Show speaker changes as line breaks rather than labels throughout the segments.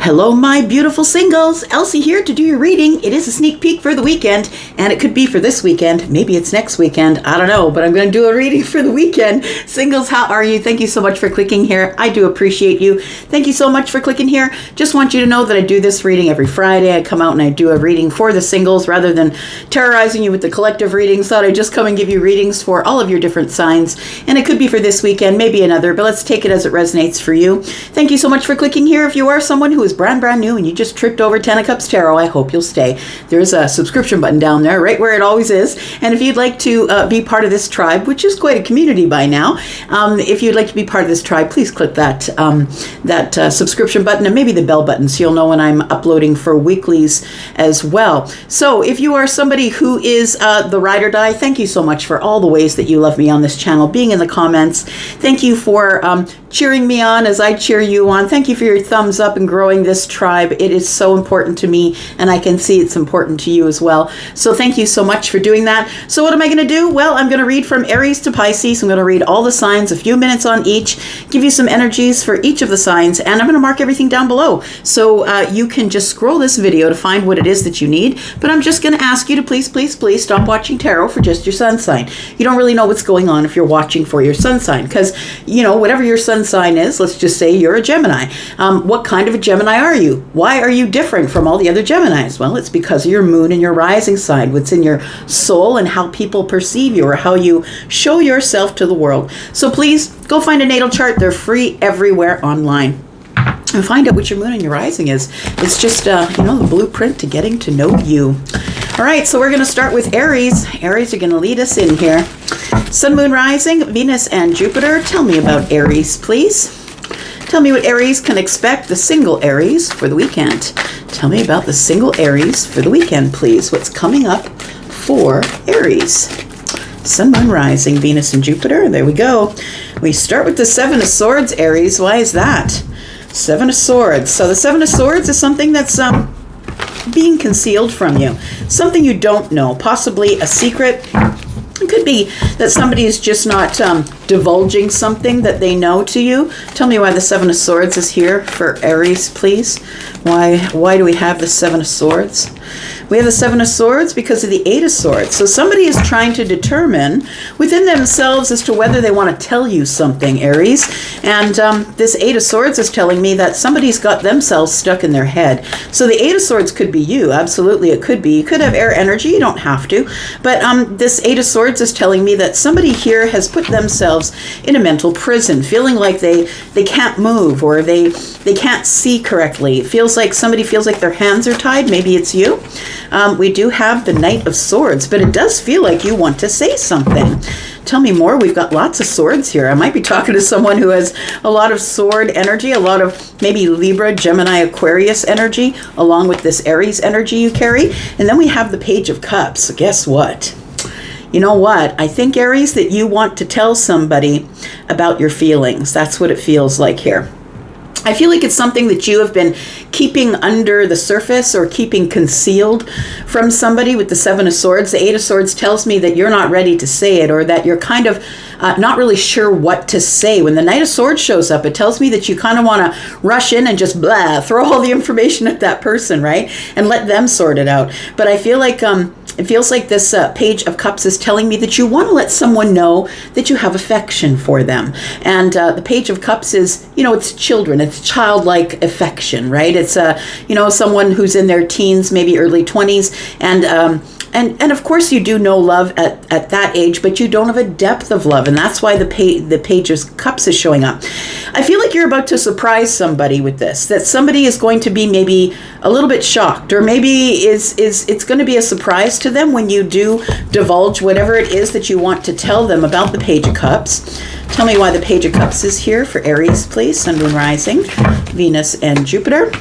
Hello, my beautiful singles. Elsie here to do your reading. It is a sneak peek for the weekend, and it could be for this weekend. Maybe it's next weekend. I don't know, but I'm going to do a reading for the weekend. Singles, how are you? Thank you so much for clicking here. I do appreciate you. Thank you so much for clicking here. Just want you to know that I do this reading every Friday. I come out and I do a reading for the singles rather than terrorizing you with the collective readings. Thought I'd just come and give you readings for all of your different signs, and it could be for this weekend, maybe another, but let's take it as it resonates for you. Thank you so much for clicking here. If you are someone who is brand new and you just tripped over 10 of Cups Tarot, I hope you'll stay. There's a subscription button down there, right where it always is. And if you'd like to be part of this tribe, which is quite a community by now, if you'd like to be part of this tribe, please click that subscription button and maybe the bell button so you'll know when I'm uploading for weeklies as well. So if you are somebody who is the ride or die, thank you so much for all the ways that you love me on this channel, being in the comments. Thank you for cheering me on as I cheer you on. Thank you for your thumbs up and growing this tribe. It is so important to me, and I can see it's important to you as well. So thank you so much for doing that. So what am I going to do? Well, I'm going to read from Aries to Pisces. I'm going to read all the signs, a few minutes on each, give you some energies for each of the signs, and I'm going to mark everything down below. So you can just scroll this video to find what it is that you need, but I'm just going to ask you to please stop watching tarot for just your sun sign. You don't really know what's going on if you're watching for your sun sign, because, you know, whatever your sun sign is, let's just say you're a Gemini. What kind of a Gemini are you? Why are you different from all the other Geminis? Well, it's because of your moon and your rising sign, what's in your soul and how people perceive you or how you show yourself to the world. So please go find a natal chart. They're free everywhere online. And find out what your moon and your rising is. It's just, the blueprint to getting to know you. All right, so we're going to start with Aries. Aries are going to lead us in here. Sun, moon, rising, Venus, and Jupiter. Tell me about Aries, please. Tell me what Aries can expect, the single Aries, for the weekend. Tell me about the single Aries for the weekend, please. What's coming up for Aries? Sun, moon, rising, Venus, and Jupiter. There we go. We start with the Seven of Swords, Aries. Why is that? Seven of Swords. So the Seven of Swords is something that's being concealed from you. Something you don't know. Possibly a secret. It could be that somebody is just not divulging something that they know to you. Tell me why the Seven of Swords is here for Aries, please. Why do we have the Seven of Swords? We have the Seven of Swords because of the Eight of Swords. So somebody is trying to determine within themselves as to whether they want to tell you something, Aries. And this Eight of Swords is telling me that somebody's got themselves stuck in their head. So the Eight of Swords could be you. Absolutely, it could be. You could have air energy. You don't have to. But this Eight of Swords is telling me that somebody here has put themselves in a mental prison, feeling like they can't move or they can't see correctly. It feels like somebody feels like their hands are tied. Maybe it's you. We do have the Knight of Swords, but it does feel like you want to say something. Tell me more. We've got lots of swords here. I might be talking to someone who has a lot of sword energy, a lot of maybe Libra, Gemini, Aquarius energy, along with this Aries energy you carry. And then we have the Page of Cups. So guess what? You know what? I think, Aries, that you want to tell somebody about your feelings. That's what it feels like here. I feel like it's something that you have been keeping under the surface or keeping concealed from somebody with the Seven of Swords. The Eight of Swords tells me that you're not ready to say it, or that you're kind of not really sure what to say. When the Knight of Swords shows up, it tells me that you kind of want to rush in and just throw all the information at that person, right? And let them sort it out. But I feel like it feels like this Page of Cups is telling me that you want to let someone know that you have affection for them. And the Page of Cups is, it's children. It's childlike affection, right? It's, someone who's in their teens, maybe early 20s. And of course you do know love at that age, but you don't have a depth of love. And that's why the Page of Cups is showing up. I feel like you're about to surprise somebody with this, that somebody is going to be maybe a little bit shocked, or maybe it's going to be a surprise to them when you do divulge whatever it is that you want to tell them about the Page of Cups. Tell me why the Page of Cups is here for Aries, please. Sun, moon, rising, Venus, and Jupiter.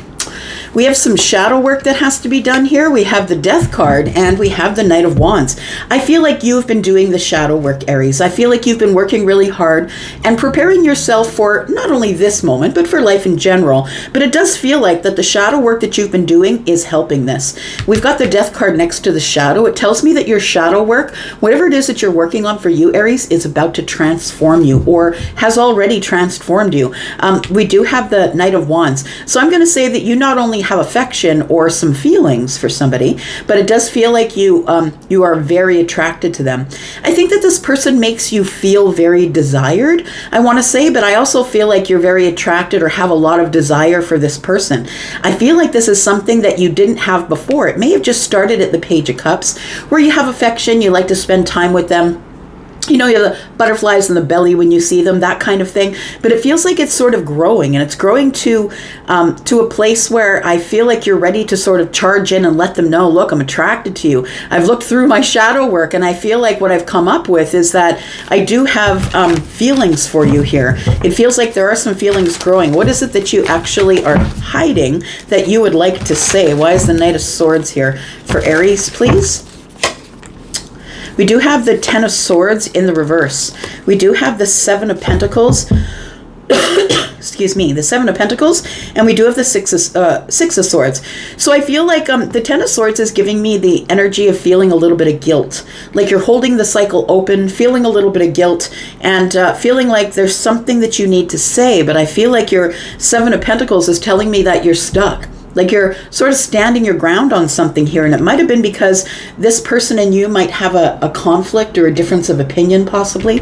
We have some shadow work that has to be done here. We have the Death card and we have the Knight of Wands. I feel like you've been doing the shadow work, Aries. I feel like you've been working really hard and preparing yourself for not only this moment, but for life in general. But it does feel like that the shadow work that you've been doing is helping this. We've got the Death card next to the shadow. It tells me that your shadow work, whatever it is that you're working on for you, Aries, is about to transform you or has already transformed you. We do have the Knight of Wands. So I'm going to say that you not only have affection or some feelings for somebody, but it does feel like you are very attracted to them. I think that this person makes you feel very desired, I want to say, but I also feel like you're very attracted or have a lot of desire for this person. I feel like this is something that you didn't have before. It may have just started at the Page of Cups, where you have affection, you like to spend time with them. You know, you have the butterflies in the belly when you see them, that kind of thing. But it feels like it's sort of growing, and it's growing to a place where I feel like you're ready to sort of charge in and let them know, look, I'm attracted to you. I've looked through my shadow work, and I feel like what I've come up with is that I do have feelings for you here. It feels like there are some feelings growing. What is it that you actually are hiding that you would like to say? Why is the Knight of Swords here for Aries, please? We do have the Ten of Swords in the reverse. We do have the Seven of Pentacles. Excuse me, the Seven of Pentacles, and we do have the Six of Swords. So I feel like the Ten of Swords is giving me the energy of feeling a little bit of guilt. Like you're holding the cycle open, feeling a little bit of guilt, and feeling like there's something that you need to say. But I feel like your Seven of Pentacles is telling me that you're stuck. Like you're sort of standing your ground on something here. And it might have been because this person and you might have a conflict or a difference of opinion possibly.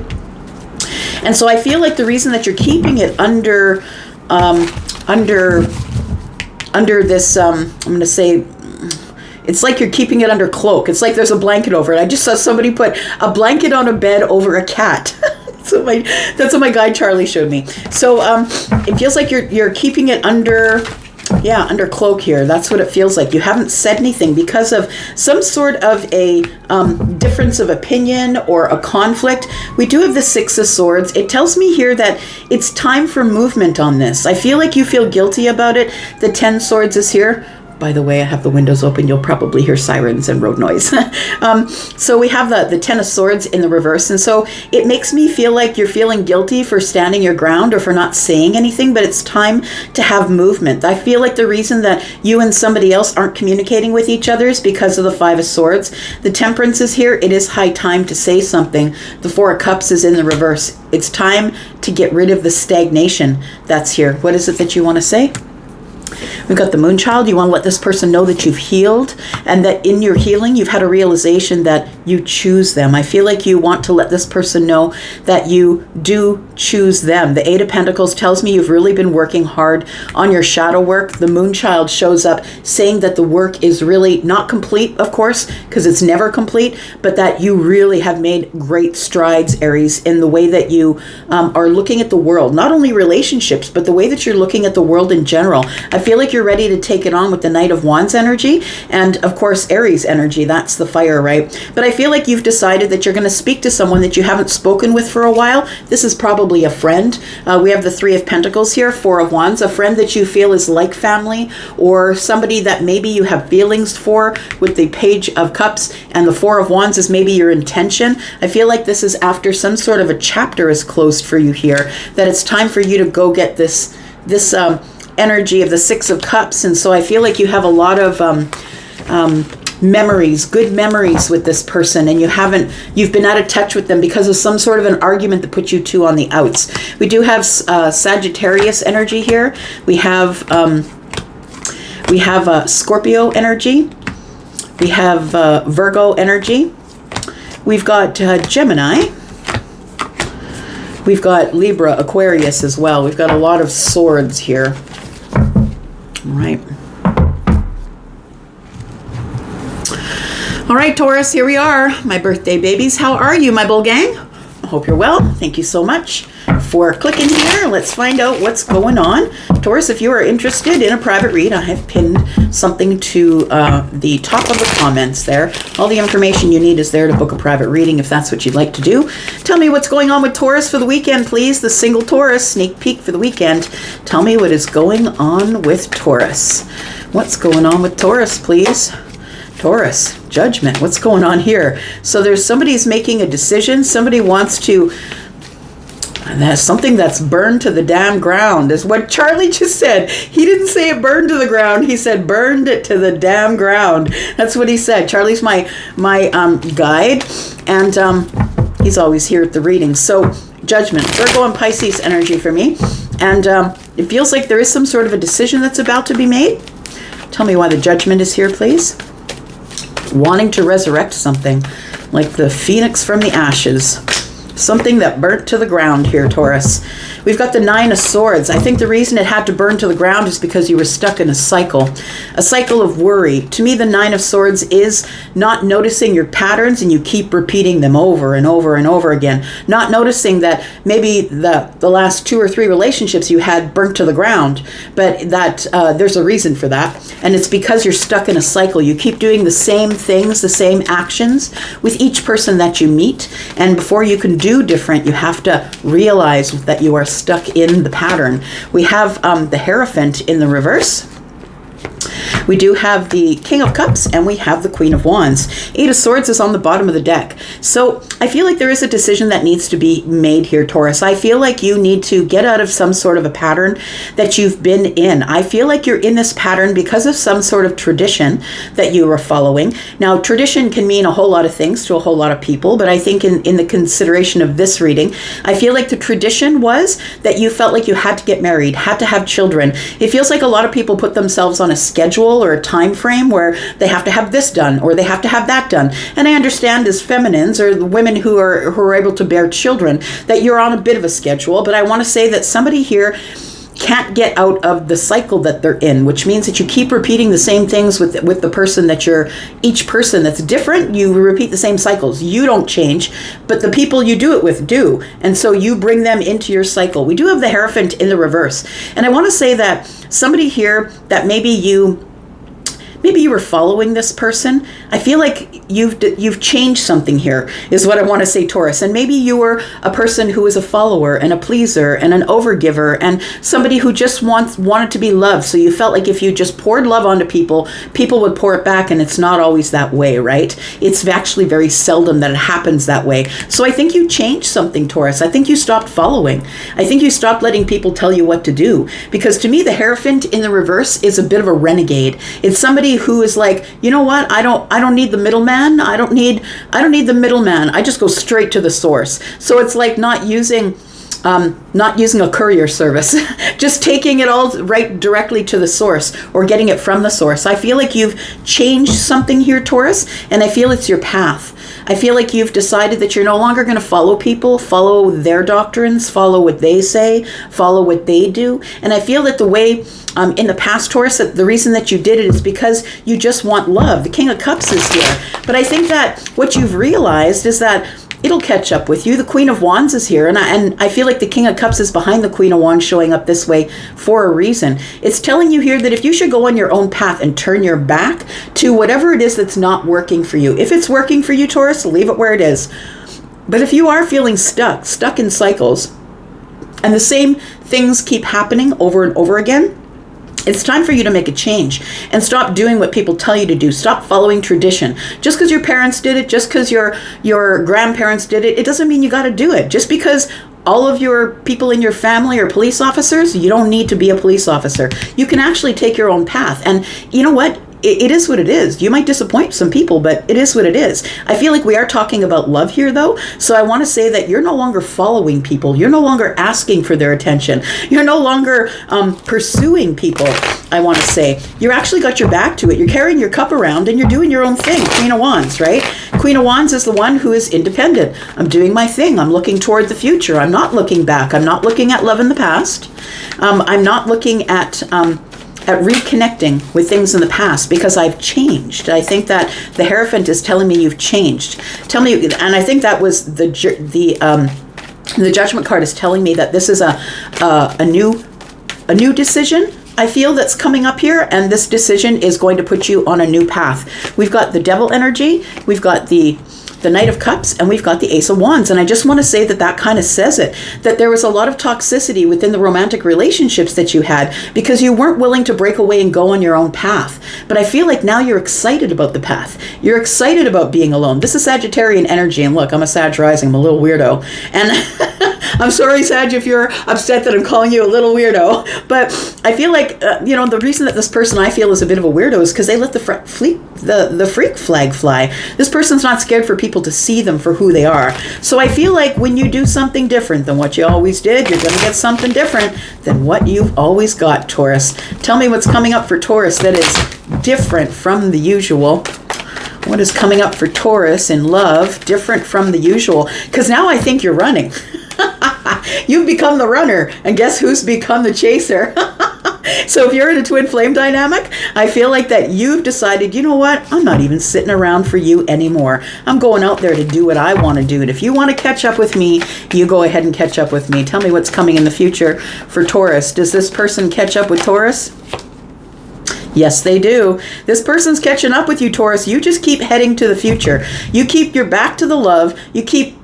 And so I feel like the reason that you're keeping it under this, I'm going to say, it's like you're keeping it under cloak. It's like there's a blanket over it. I just saw somebody put a blanket on a bed over a cat. That's what my guy Charlie showed me. So it feels like you're keeping it under cloak here. That's what it feels like. You haven't said anything because of some sort of a difference of opinion or a conflict. We do have the Six of Swords. It tells me here that it's time for movement on this. I feel like you feel guilty about it. The Ten of Swords is here. By the way, I have the windows open. You'll probably hear sirens and road noise. So we have the Ten of Swords in the reverse. And so it makes me feel like you're feeling guilty for standing your ground or for not saying anything, but it's time to have movement. I feel like the reason that you and somebody else aren't communicating with each other is because of the Five of Swords. The Temperance is here. It is high time to say something. The Four of Cups is in the reverse. It's time to get rid of the stagnation that's here. What is it that you want to say? We've got the Moonchild. You want to let this person know that you've healed and that in your healing, you've had a realization that you choose them. I feel like you want to let this person know that you do choose them. The Eight of Pentacles tells me you've really been working hard on your shadow work. The Moonchild shows up saying that the work is really not complete, of course, because it's never complete, but that you really have made great strides, Aries, in the way that you are looking at the world. Not only relationships, but the way that you're looking at the world in general. I feel like you're ready to take it on with the Knight of Wands energy and, of course, Aries energy. That's the fire, right? But I feel like you've decided that you're going to speak to someone that you haven't spoken with for a while. This is probably a friend. We have the Three of Pentacles here, Four of Wands, a friend that you feel is like family or somebody that maybe you have feelings for with the Page of Cups, and the Four of Wands is maybe your intention. I feel like this is after some sort of a chapter is closed for you here, that it's time for you to go get this energy of the Six of Cups. And so I feel like you have a lot of memories, good memories with this person, and you've been out of touch with them because of some sort of an argument that put you two on the outs. We do have Sagittarius energy here. We have Scorpio energy. We have Virgo energy. We've got Gemini. We've got Libra, Aquarius as well. We've got a lot of swords here. All right. All right, Taurus, here we are. My birthday babies. How are you, my bull gang? I hope you're well. Thank you so much for clicking here. Let's find out what's going on. Taurus, if you are interested in a private read, I have pinned something to the top of the comments there. All the information you need is there to book a private reading if that's what you'd like to do. Tell me what's going on with Taurus for the weekend, please. The single Taurus sneak peek for the weekend. Tell me what is going on with Taurus. What's going on with Taurus, please? Taurus, judgment. What's going on here? So there's somebody's making a decision. Somebody wants to, and that's something that's burned to the damn ground, is what Charlie just said. He didn't say it burned to the ground. He said burned it to the damn ground. That's what he said. Charlie's my guide, and he's always here at the reading. So judgment, Virgo and Pisces energy for me. And it feels like there is some sort of a decision that's about to be made. Tell me why the judgment is here, please. Wanting to resurrect something, like the phoenix from the ashes. Something that burnt to the ground here, Taurus. We've got the 9 of Swords. I think the reason it had to burn to the ground is because you were stuck in a cycle of worry. To me, the 9 of Swords is not noticing your patterns, and you keep repeating them over and over and over again. Not noticing that maybe the last 2 or 3 relationships you had burnt to the ground, but that there's a reason for that. And it's because you're stuck in a cycle. You keep doing the same things, the same actions with each person that you meet. And before you can do different, you have to realize that you are stuck in the pattern. We have the Hierophant in the reverse. We do have the King of Cups, and we have the Queen of Wands. 8 of Swords is on the bottom of the deck. So I feel like there is a decision that needs to be made here, Taurus. I feel like you need to get out of some sort of a pattern that you've been in. I feel like you're in this pattern because of some sort of tradition that you are following. Now, tradition can mean a whole lot of things to a whole lot of people, but I think in the consideration of this reading, I feel like the tradition was that you felt like you had to get married, had to have children. It feels like a lot of people put themselves on a schedule or a time frame where they have to have this done or they have to have that done. And I understand as feminines, or the women who are able to bear children, that you're on a bit of a schedule. But I want to say that somebody here can't get out of the cycle that they're in, which means that you keep repeating the same things with the person that you're, each person that's different, you repeat the same cycles. You don't change, but the people you do it with do. And so you bring them into your cycle. We do have the Hierophant in the reverse. And I want to say that somebody here that maybe you were following this person. I feel like you've changed something here, is what I want to say, Taurus. And maybe you were a person who is a follower and a pleaser and an overgiver and somebody who just wanted to be loved. So you felt like if you just poured love onto people, people would pour it back, and it's not always that way, right? It's actually very seldom that it happens that way. So I think you changed something, Taurus. I think you stopped following. I think you stopped letting people tell you what to do. Because to me, the Hierophant in the reverse is a bit of a renegade. It's somebody who is like, you know what? I don't need the middleman. I don't need the middleman. I just go straight to the source. So it's like not using a courier service, just taking it all right directly to the source, or getting it from the source. I feel like you've changed something here, Taurus, and I feel it's your path. I feel like you've decided that you're no longer going to follow people, follow their doctrines, follow what they say, follow what they do. And I feel that the way in the past, Taurus, that the reason that you did it is because you just want love. The King of Cups is here. But I think that what you've realized is that it'll catch up with you. The Queen of Wands is here, and I feel like the King of Cups is behind the Queen of Wands, showing up this way for a reason. It's telling you here that if you should go on your own path and turn your back to whatever it is that's not working for you. If it's working for you, Taurus, leave it where it is. But if you are feeling stuck in cycles, and the same things keep happening over and over again, it's time for you to make a change and stop doing what people tell you to do. Stop following tradition. Just because your parents did it, just because your grandparents did it, it doesn't mean you got to do it. Just because all of your people in your family are police officers, you don't need to be a police officer. You can actually take your own path. And you know what? It is what it is. You might disappoint some people, but it is what it is. I feel like we are talking about love here, though. So I want to say that you're no longer following people. You're no longer asking for their attention. You're no longer pursuing people, I want to say. You're actually got your back to it. You're carrying your cup around and you're doing your own thing. Queen of Wands, right? Queen of Wands is the one who is independent. I'm doing my thing. I'm looking toward the future. I'm not looking back. I'm not looking at love in the past. I'm not looking at reconnecting with things in the past because I've changed. I think that the Hierophant is telling me you've changed. Tell me, and I think that was the Judgment card is telling me that this is a new decision. I feel that's coming up here, and this decision is going to put you on a new path. We've got the Devil energy. We've got the the Knight of Cups, and we've got the Ace of Wands. And I just want to say that kind of says it, that there was a lot of toxicity within the romantic relationships that you had because you weren't willing to break away and go on your own path. But I feel like now you're excited about the path. You're excited about being alone. This is Sagittarian energy, and look, I'm a Sag rising. I'm a little weirdo. And I'm sorry, Sag, if you're upset that I'm calling you a little weirdo, but I feel like, the reason that this person I feel is a bit of a weirdo is because they let the freak flag fly. This person's not scared for people to see them for who they are. So I feel like when you do something different than what you always did, you're going to get something different than what you've always got, Taurus. Tell me what's coming up for Taurus that is different from the usual. What is coming up for Taurus in love, different from the usual? Because now I think you're running. You've become the runner, and guess who's become the chaser? So if you're in a twin flame dynamic, I feel like that you've decided, you know what, I'm not even sitting around for you anymore. I'm going out there to do what I want to do. And if you want to catch up with me, you go ahead and catch up with me. Tell me what's coming in the future for Taurus. Does this person catch up with Taurus? Yes, they do. This person's catching up with you, Taurus. You just keep heading to the future. You keep your back to the love. You keep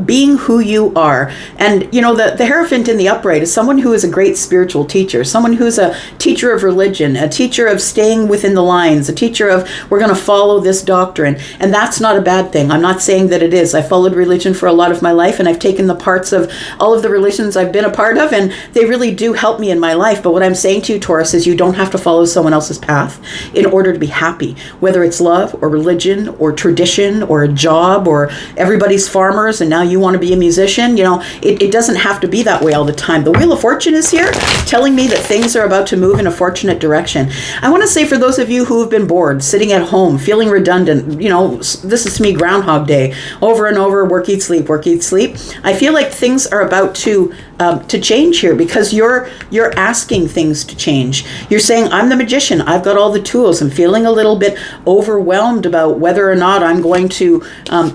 being who you are. And, the Hierophant in the upright is someone who is a great spiritual teacher, someone who's a teacher of religion, a teacher of staying within the lines, a teacher of we're going to follow this doctrine. And that's not a bad thing. I'm not saying that it is. I followed religion for a lot of my life, and I've taken the parts of all of the religions I've been a part of, and they really do help me in my life. But what I'm saying to you, Taurus, is you don't have to follow someone else's path in order to be happy, whether it's love or religion or tradition or a job or everybody's farmers and now you want to be a musician. It doesn't have to be that way all the time. The Wheel of Fortune is here telling me that things are about to move in a fortunate direction. I want to say for those of you who have been bored, sitting at home, feeling redundant, this is to me Groundhog Day, over and over, work, eat, sleep, work, eat, sleep. I feel like things are about to change here because you're asking things to change. You're saying, I'm the magician. I've got all the tools. I'm feeling a little bit overwhelmed about whether or not I'm going to,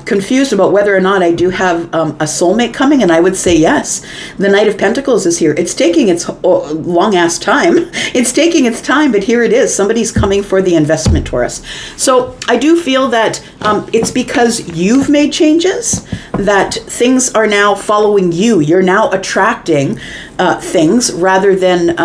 confused about whether or not I do have a soulmate coming. And I would say yes. The Knight of Pentacles is here. It's taking its long ass time. It's taking its time, but here it is. Somebody's coming for the investment, Taurus. So I do feel that it's because you've made changes that things are now following you. You're now attracting things rather than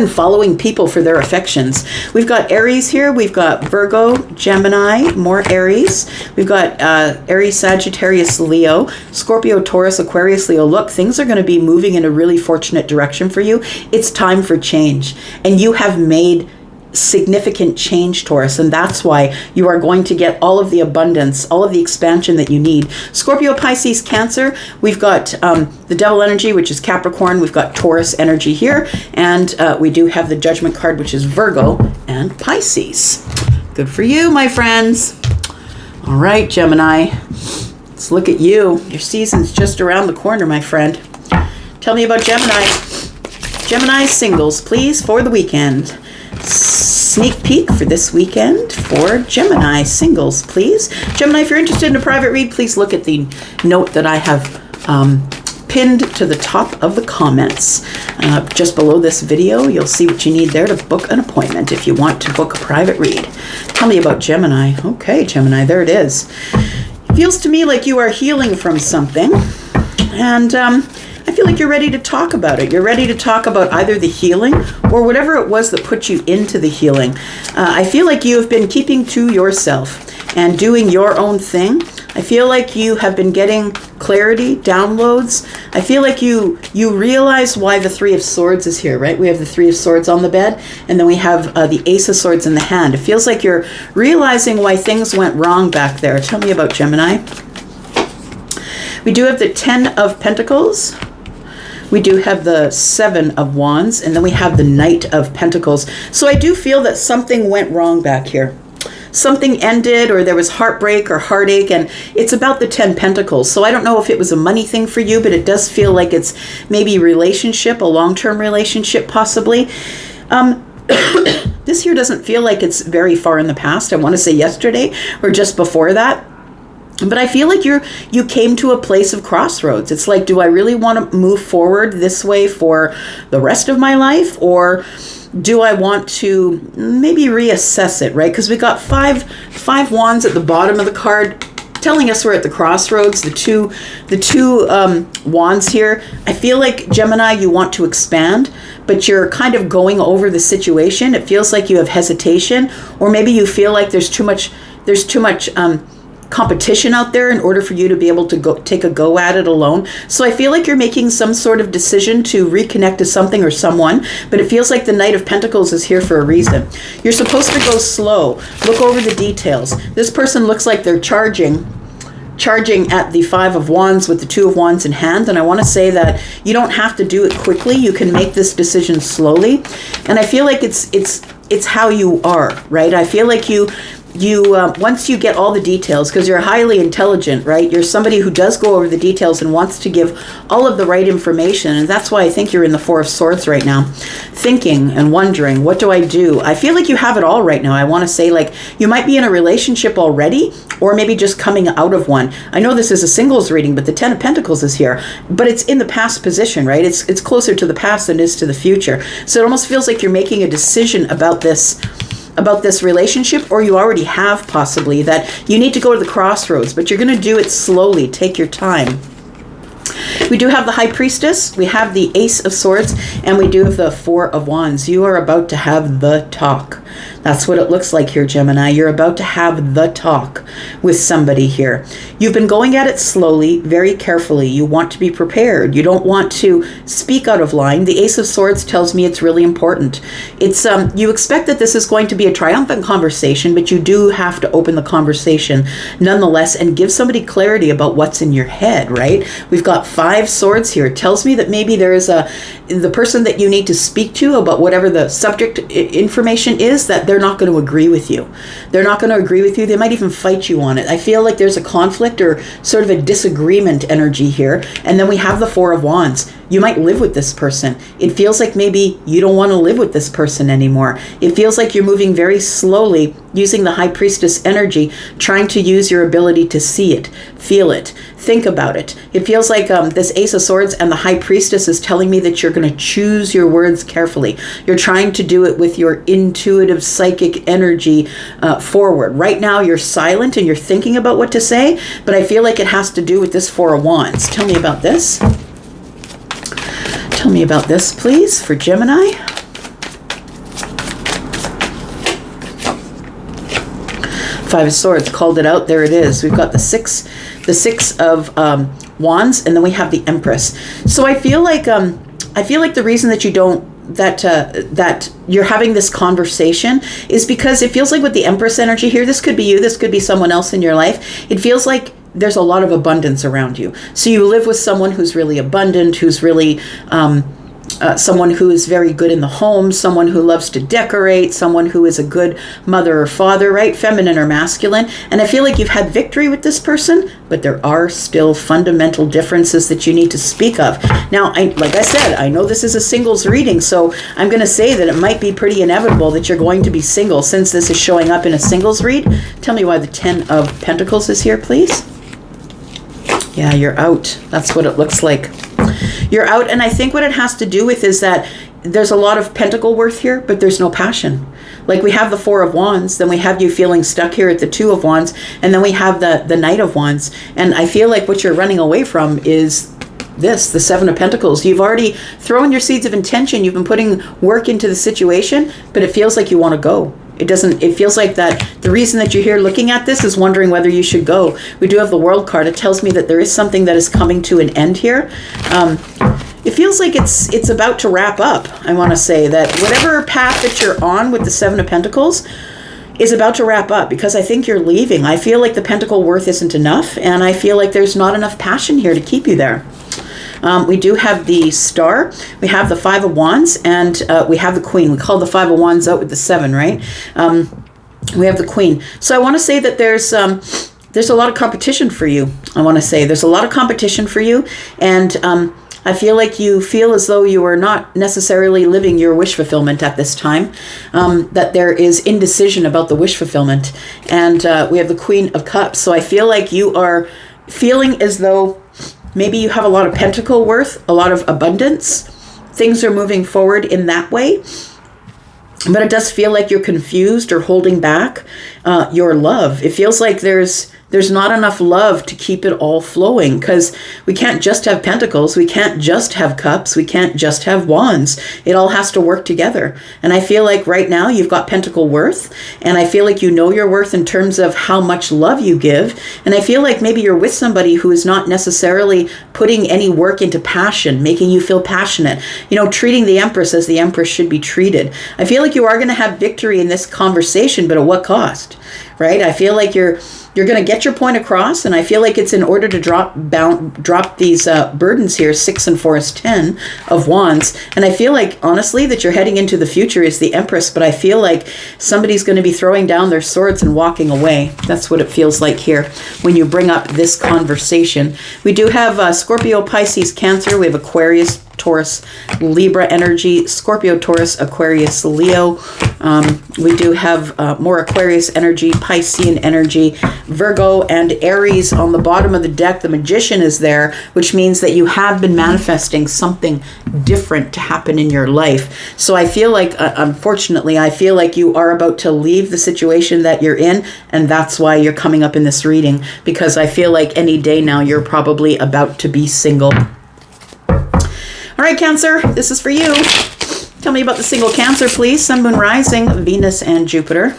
following people for their affections. We've got Aries here. We've got Virgo, Gemini, more Aries. We've got Aries, Sagittarius, Leo, Scorpio, Taurus, Aquarius, Leo. Look, things are going to be moving in a really fortunate direction for you. It's time for change. And you have made significant change, Taurus, and that's why you are going to get all of the abundance, all of the expansion that you need. Scorpio, Pisces, Cancer, we've got the Devil energy, which is Capricorn. We've got Taurus energy here, and we do have the Judgment card, which is Virgo and Pisces. Good for you, my friends. All right, Gemini, let's look at you. Your season's just around the corner, my friend. Tell me about Gemini. Gemini singles, please, for the weekend. Sneak peek for this weekend for Gemini singles, please. Gemini, if you're interested in a private read, please look at the note that I have pinned to the top of the comments. Just below this video, you'll see what you need there to book an appointment if you want to book a private read. Tell me about Gemini. Okay, Gemini, there it is. It feels to me like you are healing from something, and I feel like you're ready to talk about it. You're ready to talk about either the healing or whatever it was that put you into the healing. I feel like you have been keeping to yourself and doing your own thing. I feel like you have been getting clarity, downloads. I feel like you realize why the Three of Swords is here, right? We have the Three of Swords on the bed, and then we have the Ace of Swords in the hand. It feels like you're realizing why things went wrong back there. Tell me about Gemini. We do have the Ten of Pentacles. We do have the Seven of Wands, and then we have the Knight of Pentacles. So I do feel that something went wrong back here. Something ended, or there was heartbreak or heartache, and it's about the 10 Pentacles. So I don't know if it was a money thing for you, but it does feel like it's maybe relationship, a long-term relationship possibly. This here doesn't feel like it's very far in the past. I want to say yesterday or just before that. But I feel like you came to a place of crossroads. It's like, do I really want to move forward this way for the rest of my life? Or do I want to maybe reassess it, right? Because we got five wands at the bottom of the card, telling us we're at the crossroads. The two wands here. I feel like, Gemini, you want to expand, but you're kind of going over the situation. It feels like you have hesitation, or maybe you feel like there's too much competition out there in order for you to be able to take a go at it alone. So I feel like you're making some sort of decision to reconnect to something or someone, but it feels like the Knight of Pentacles is here for a reason. You're supposed to go slow, look over the details. This person looks like they're charging at the Five of Wands with the Two of Wands in hand, and I want to say that you don't have to do it quickly. You can make this decision slowly, and I feel like it's how you are, right? I feel like you once you get all the details, because you're highly intelligent, right? You're somebody who does go over the details and wants to give all of the right information, and that's why I think you're in the Four of Swords right now, thinking and wondering, what do I do? I feel like you have it all right now. I want to say, like, you might be in a relationship already, or maybe just coming out of one. I know this is a singles reading, but the Ten of Pentacles is here, but it's in the past position, right? It's closer to the past than it is to the future. So it almost feels like you're making a decision about this relationship, or you already have possibly, that you need to go to the crossroads, but you're going to do it slowly. Take your time. We do have the High Priestess, we have the Ace of Swords, and we do have the Four of Wands. You are about to have the talk. That's what it looks like here, Gemini. You're about to have the talk with somebody here. You've been going at it slowly, very carefully. You want to be prepared. You don't want to speak out of line. The Ace of Swords tells me it's really important. It's you expect that this is going to be a triumphant conversation, but you do have to open the conversation nonetheless and give somebody clarity about what's in your head, right? We've got Five Swords here. It tells me that maybe there is the person that you need to speak to about whatever the subject information is, that they're not going to agree with you. They're not going to agree with you. They might even fight you on it. I feel like there's a conflict or sort of a disagreement energy here. And then we have the Four of Wands. You might live with this person. It feels like maybe you don't want to live with this person anymore. It feels like you're moving very slowly, using the High Priestess energy, trying to use your ability to see it, feel it, think about it. It feels like this Ace of Swords and the High Priestess is telling me that you're going to choose your words carefully. You're trying to do it with your intuitive psychic energy forward. Right now you're silent and you're thinking about what to say, but I feel like it has to do with this Four of Wands. Tell me about this. Tell me about this, please, for Gemini. Five of Swords, called it out. There it is. We've got the six of Wands, and then we have the Empress. So I feel like the reason that you don't that you're having this conversation is because it feels like with the Empress energy here, this could be you, this could be someone else in your life. It feels like there's a lot of abundance around you. So you live with someone who's really abundant, who's really someone who is very good in the home, someone who loves to decorate, someone who is a good mother or father, right? Feminine or masculine. And I feel like you've had victory with this person, but there are still fundamental differences that you need to speak of. Now, like I said, I know this is a singles reading, so I'm going to say that it might be pretty inevitable that you're going to be single since this is showing up in a singles read. Tell me why the Ten of Pentacles is here, please. Yeah, you're out. That's what it looks like. You're out, and I think what it has to do with is that there's a lot of pentacle worth here, but there's no passion. Like we have the Four of Wands, then we have you feeling stuck here at the Two of Wands, and then we have the Knight of Wands. And I feel like what you're running away from is the Seven of Pentacles. You've already thrown your seeds of intention. You've been putting work into the situation, but it feels like you want to go. It feels like that the reason that you're here looking at this is wondering whether you should go. We do have the World card. It tells me that there is something that is coming to an end here. It feels like it's about to wrap up. I want to say that whatever path that you're on with the Seven of Pentacles is about to wrap up, because I think you're leaving. I feel like the pentacle worth isn't enough, and I feel like there's not enough passion here to keep you there. We do have the Star, we have the Five of Wands, and we have the Queen. We call the Five of Wands out with the Seven, right? We have the Queen. So I want to say that there's a lot of competition for you. I want to say there's a lot of competition for you, and I feel like you feel as though you are not necessarily living your wish fulfillment at this time, that there is indecision about the wish fulfillment. And we have the Queen of Cups. So I feel like you are feeling as though maybe you have a lot of pentacle worth, a lot of abundance. Things are moving forward in that way. but it does feel like you're confused or holding back your love. It feels like there's not enough love to keep it all flowing, because we can't just have pentacles. We can't just have cups. We can't just have wands. It all has to work together. And I feel like right now you've got pentacle worth, and I feel like you know your worth in terms of how much love you give. And I feel like maybe you're with somebody who is not necessarily putting any work into passion, making you feel passionate, treating the Empress as the Empress should be treated. I feel like you are going to have victory in this conversation, but at what cost, right? I feel like you're going to get your point across, and I feel like it's in order to drop these burdens here. 6 and 4 is 10 of wands, and I feel like, honestly, that you're heading into the future as the Empress, but I feel like somebody's going to be throwing down their swords and walking away. That's what it feels like here when you bring up this conversation. We do have Scorpio, Pisces, Cancer. We have Aquarius, Taurus, Libra energy, Scorpio, Taurus, Aquarius, Leo. We do have more Aquarius energy, Piscean energy, Virgo, and Aries on the bottom of the deck. The Magician is there, which means that you have been manifesting something different to happen in your life. So I feel like, unfortunately, I feel like you are about to leave the situation that you're in, and that's why you're coming up in this reading, because I feel like any day now you're probably about to be single. All right, Cancer, this is for you. Tell me about the single Cancer, please. Sun, Moon, Rising, Venus, and Jupiter.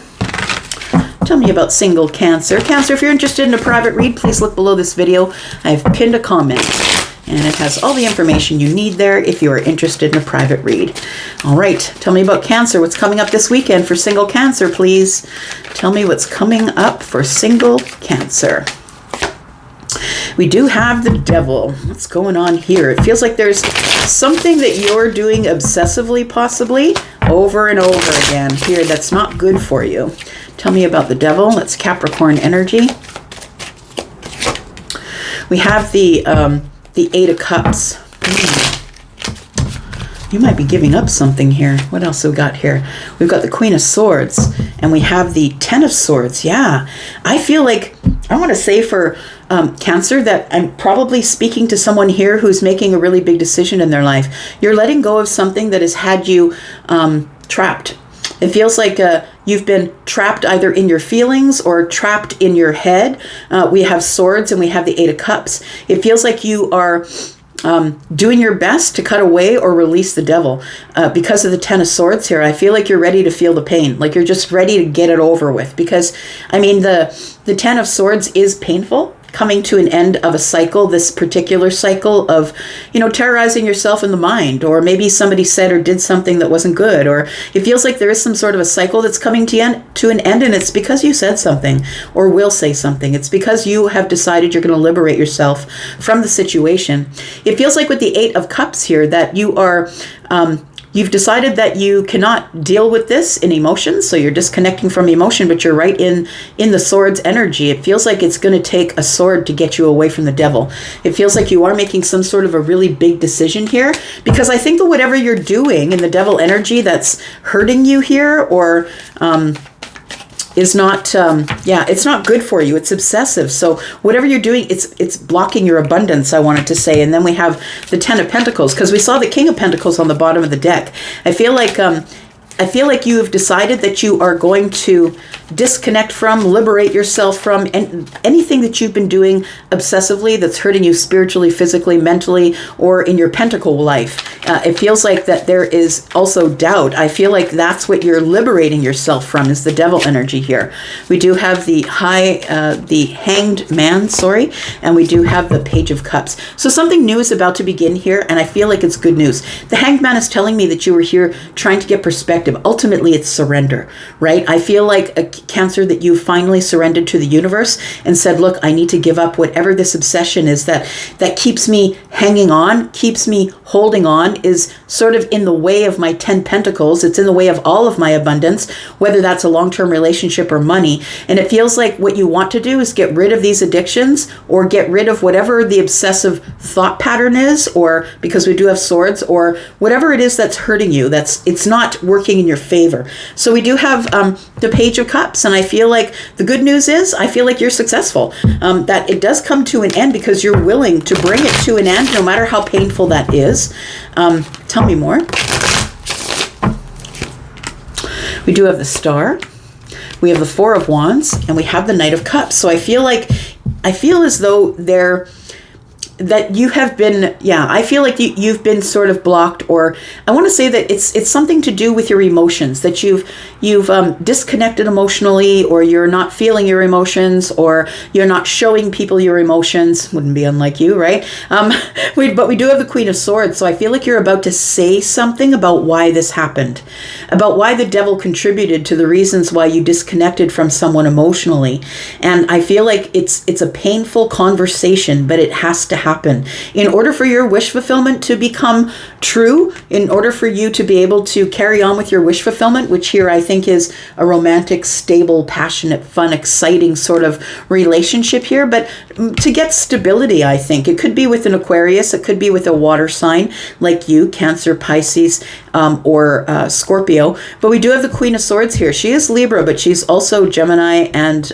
Tell me about single Cancer. Cancer, if you're interested in a private read, please look below this video. I've pinned a comment, and it has all the information you need there if you are interested in a private read. All right, tell me about Cancer. What's coming up this weekend for single Cancer, please? Tell me what's coming up for single Cancer. We do have the Devil. What's going on here? It feels like there's something that you're doing obsessively, possibly, over and over again here that's not good for you. Tell me about the Devil. That's Capricorn energy. We have the 8 of Cups. You might be giving up something here. What else have we got here? We've got the Queen of Swords, and we have the 10 of Swords. Yeah, I feel like, I want to say for Cancer that I'm probably speaking to someone here who's making a really big decision in their life. You're letting go of something that has had you trapped. It feels like you've been trapped either in your feelings or trapped in your head. We have Swords and we have the 8 of Cups. It feels like you are doing your best to cut away or release the Devil. Because of the 10 of Swords here, I feel like you're ready to feel the pain. Like you're just ready to get it over with. Because, I mean, the 10 of Swords is painful. Coming to an end of a cycle, this particular cycle of, terrorizing yourself in the mind, or maybe somebody said or did something that wasn't good, or it feels like there is some sort of a cycle that's coming to an end, and it's because you said something or will say something. It's because you have decided you're going to liberate yourself from the situation. It feels like with the 8 of Cups here that you are you've decided that you cannot deal with this in emotions, so you're disconnecting from emotion, but you're right in the Swords energy. It feels like it's going to take a sword to get you away from the Devil. It feels like you are making some sort of a really big decision here, because I think that whatever you're doing in the Devil energy that's hurting you here, or is not, it's not good for you. It's obsessive. So whatever you're doing, it's blocking your abundance, I wanted to say. And then we have the 10 of Pentacles, because we saw the King of Pentacles on the bottom of the deck. I feel like you have decided that you are going to disconnect from, liberate yourself from anything that you've been doing obsessively that's hurting you spiritually, physically, mentally, or in your pentacle life. It feels like that there is also doubt. I feel like that's what you're liberating yourself from, is the Devil energy here. We do have the Hanged Man, and we do have the Page of Cups. So something new is about to begin here, and I feel like it's good news. The Hanged Man is telling me that you were here trying to get perspective. Ultimately, it's surrender, right? I feel like a Cancer that you finally surrendered to the universe and said, look, I need to give up whatever this obsession is that keeps me hanging on, keeps me holding on, is sort of in the way of my 10 pentacles. It's in the way of all of my abundance, whether that's a long-term relationship or money. And it feels like what you want to do is get rid of these addictions, or get rid of whatever the obsessive thought pattern is, or because we do have Swords, or whatever it is that's hurting you, it's not working in your favor. So we do have the Page of Cups, and I feel like the good news is I feel like you're successful, that it does come to an end because you're willing to bring it to an end, no matter how painful that is. Tell me more. We do have the Star. We have the Four of Wands, and we have the Knight of Cups. So I feel as though that you have been, I feel like you've been sort of blocked, or I want to say that it's something to do with your emotions, that you've disconnected emotionally, or you're not feeling your emotions, or you're not showing people your emotions. Wouldn't be unlike you, right? But we do have the Queen of Swords, so I feel like you're about to say something about why this happened, about why the devil contributed to the reasons why you disconnected from someone emotionally. And I feel like it's a painful conversation, but it has to happen. In order for your wish fulfillment to become true, in order for you to be able to carry on with your wish fulfillment, which here I think is a romantic, stable, passionate, fun, exciting sort of relationship here, but to get stability, I think. It could be with an Aquarius, it could be with a water sign like you, Cancer, Pisces, or Scorpio. But we do have the Queen of Swords here. She is Libra, but she's also Gemini and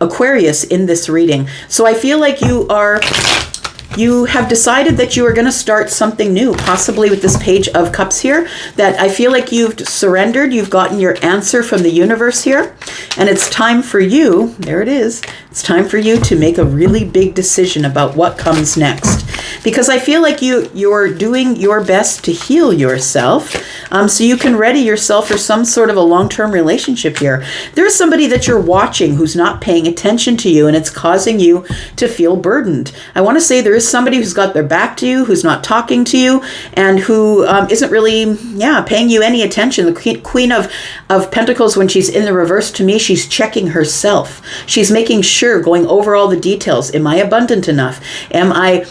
Aquarius in this reading. So I feel like you have decided that you are going to start something new, possibly with this Page of Cups here, that I feel like you've surrendered, you've gotten your answer from the universe here, and it's time for you, there it is, it's time for you to make a really big decision about what comes next. Because I feel like you're doing your best to heal yourself, so you can ready yourself for some sort of a long-term relationship here. There's somebody that you're watching who's not paying attention to you, and it's causing you to feel burdened. I want to say there is somebody who's got their back to you, who's not talking to you, and who isn't really, paying you any attention. The Queen of Pentacles, when she's in the reverse, to me, she's checking herself. She's making sure, going over all the details. Am I abundant enough? Am I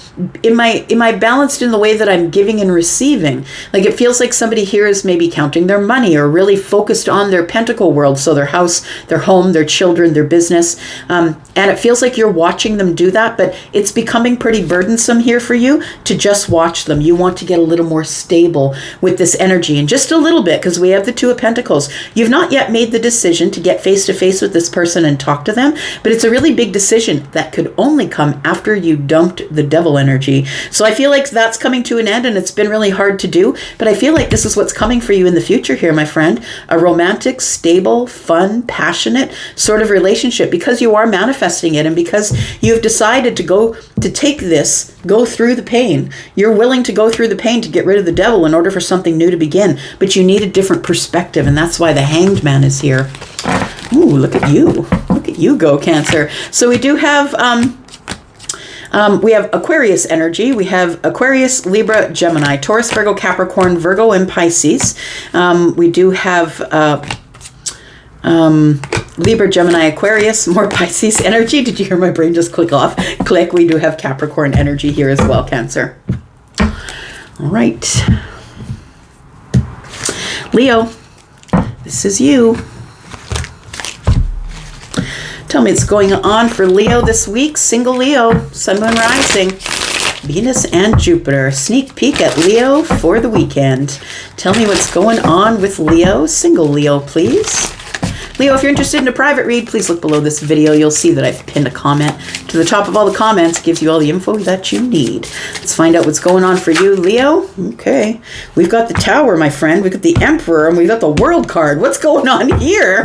balanced in the way that I'm giving and receiving? Like, it feels like somebody here is maybe counting their money, or really focused on their pentacle world, so their house, their home, their children, their business, and it feels like you're watching them do that, but it's becoming pretty burdensome here for you to just watch them. You want to get a little more stable with this energy, and just a little bit, because we have the Two of Pentacles. You've not yet made the decision to get face to face with this person and talk to them, but it's a really big decision that could only come after you dumped the devil energy. So I feel like that's coming to an end, and it's been really hard to do, but I feel like this is what's coming for you in the future here, my friend. A romantic, stable, fun, passionate sort of relationship, because you are manifesting it, and because you've decided to go through the pain. You're willing to go through the pain to get rid of the devil in order for something new to begin, but you need a different perspective, and that's why the Hanged Man is here. Ooh, look at you. Look at you go, Cancer. So we do have we have Aquarius energy. We have Aquarius, Libra, Gemini, Taurus, Virgo, Capricorn, Virgo, and Pisces. We do have Libra, Gemini, Aquarius, more Pisces energy. Did you hear my brain just click off? Click. We do have Capricorn energy here as well, Cancer. All right. Leo, this is you. Tell me what's going on for Leo this week. Single Leo, Sun, Moon, Rising, Venus, and Jupiter. Sneak peek at Leo for the weekend. Tell me what's going on with Leo. Single Leo, please. Leo, if you're interested in a private read, please look below this video. You'll see that I've pinned a comment to the top of all the comments. It gives you all the info that you need. Let's find out what's going on for you, Leo. Okay. We've got the Tower, my friend. We've got the Emperor, and we've got the World card. What's going on here?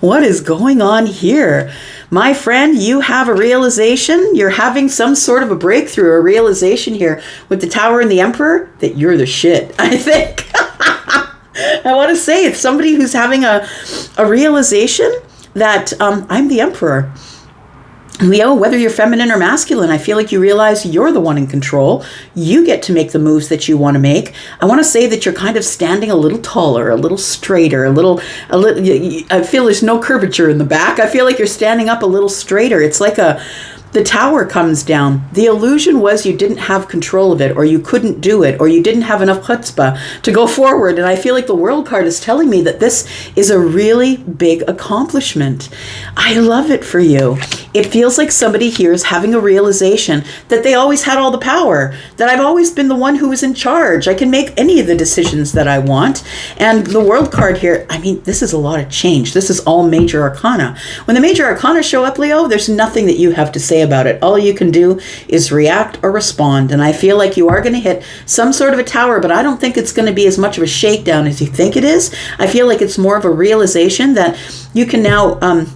What is going on here? My friend, you have a realization. You're having some sort of a breakthrough, a realization here with the Tower and the Emperor that you're the shit, I think. I want to say it's somebody who's having a realization that I'm the Emperor. Leo, whether you're feminine or masculine, I feel like you realize you're the one in control. You get to make the moves that you want to make. I want to say that you're kind of standing a little taller, a little straighter, a little. I feel there's no curvature in the back. I feel like you're standing up a little straighter. It's like the Tower comes down. The illusion was you didn't have control of it, or you couldn't do it, or you didn't have enough chutzpah to go forward. And I feel like the World card is telling me that this is a really big accomplishment. I love it for you. It feels like somebody here is having a realization that they always had all the power, that I've always been the one who was in charge. I can make any of the decisions that I want. And the World card here, I mean, this is a lot of change. This is all major arcana. When the major arcana show up, Leo, there's nothing that you have to say about it. All you can do is react or respond. And I feel like you are going to hit some sort of a tower, but I don't think it's going to be as much of a shakedown as you think it is. I feel like it's more of a realization that you can now,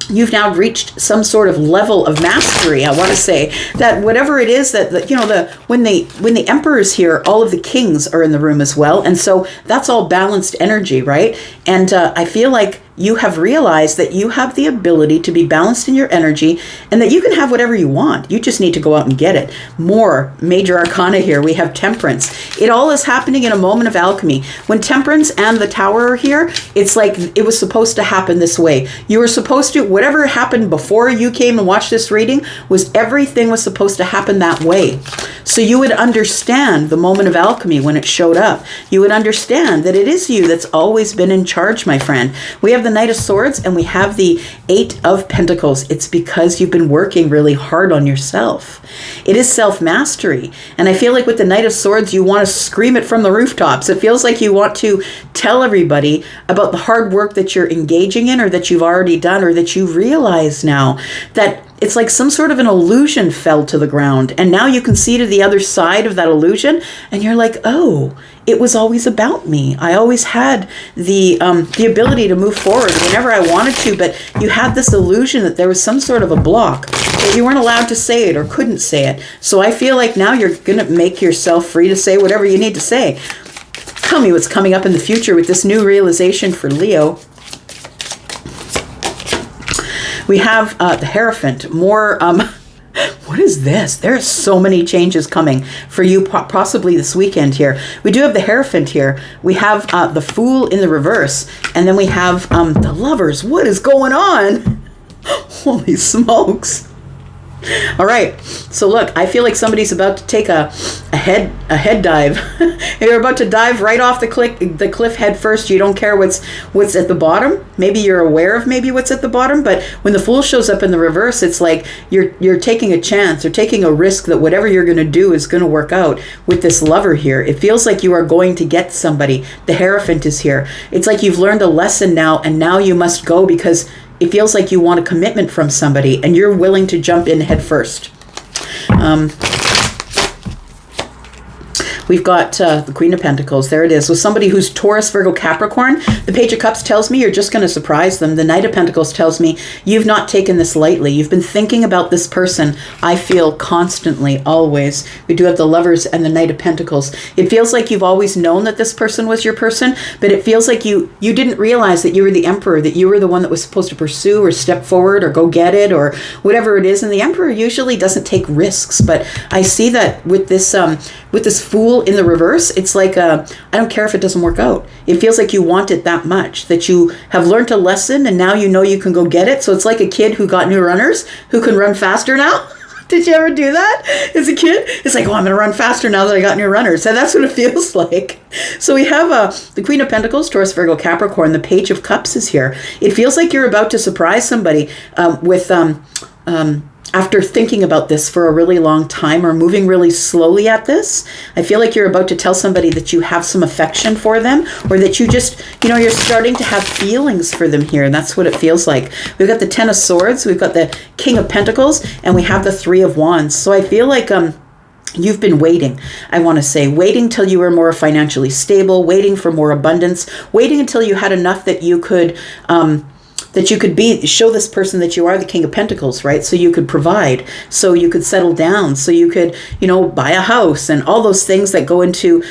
you've now reached some sort of level of mastery. I want to say that whatever it is that, you know, when the emperor is here, all of the kings are in the room as well. And so that's all balanced energy, right? And I feel like you have realized that you have the ability to be balanced in your energy and that you can have whatever you want. You just need to go out and get it. More major arcana here. We have temperance. It all is happening in a moment of alchemy. When temperance and the tower are here, it's like it was supposed to happen this way. You were supposed to, whatever happened before you came and watched this reading, everything was supposed to happen that way. So you would understand the moment of alchemy when it showed up. You would understand that it is you that's always been in charge, my friend. We have the Knight of Swords and we have the Eight of Pentacles. It's because you've been working really hard on yourself. It is self-mastery. And I feel like with the Knight of Swords, you want to scream it from the rooftops. It feels like you want to tell everybody about the hard work that you're engaging in or that you've already done or that you realize now that it's like some sort of an illusion fell to the ground. And now you can see to the other side of that illusion and you're like, oh, it was always about me. I always had the ability to move forward whenever I wanted to, but you had this illusion that there was some sort of a block, that you weren't allowed to say it or couldn't say it. So I feel like now you're going to make yourself free to say whatever you need to say. Tell me what's coming up in the future with this new realization for Leo. We have the Hierophant. More, what is this? There are so many changes coming for you possibly this weekend here. We do have the Hierophant here. We have the Fool in the reverse. And then we have the Lovers. What is going on? Holy smokes. All right, so look, I feel like somebody's about to take a head dive. You're about to dive right off the cliff head first. You don't care what's at the bottom. Maybe you're aware of maybe what's at the bottom, but when the Fool shows up in the reverse, it's like you're taking a chance or taking a risk that whatever you're going to do is going to work out. With this Lover here, it feels like you are going to get somebody. The Hierophant is here. It's like you've learned a lesson now, and now you must go because it feels like you want a commitment from somebody and you're willing to jump in head first. We've got the Queen of Pentacles. There it is. With somebody who's Taurus, Virgo, Capricorn, the Page of Cups tells me you're just going to surprise them. The Knight of Pentacles tells me you've not taken this lightly. You've been thinking about this person, I feel, constantly, always. We do have the Lovers and the Knight of Pentacles. It feels like you've always known that this person was your person, but it feels like you didn't realize that you were the Emperor, that you were the one that was supposed to pursue or step forward or go get it or whatever it is. And the Emperor usually doesn't take risks, but I see that with this Fool in the reverse, it's like I don't care if it doesn't work out. It feels like you want it that much, that you have learned a lesson and now you know you can go get it. So it's like a kid who got new runners who can run faster now. Did you ever do that as a kid? It's like, oh, I'm going to run faster now that I got new runners. And that's what it feels like. So we have the Queen of Pentacles, Taurus, Virgo, Capricorn. The Page of Cups is here. It feels like you're about to surprise somebody with after thinking about this for a really long time or moving really slowly at this. I feel like you're about to tell somebody that you have some affection for them or that you just, you're starting to have feelings for them here. And that's what it feels like. We've got the Ten of Swords, we've got the King of Pentacles, and we have the Three of Wands. So I feel like you've been waiting, I want to say, waiting till you were more financially stable, waiting for more abundance, waiting until you had enough that you could show this person that you are the King of Pentacles, right? So you could provide, so you could settle down, so you could, buy a house and all those things that go into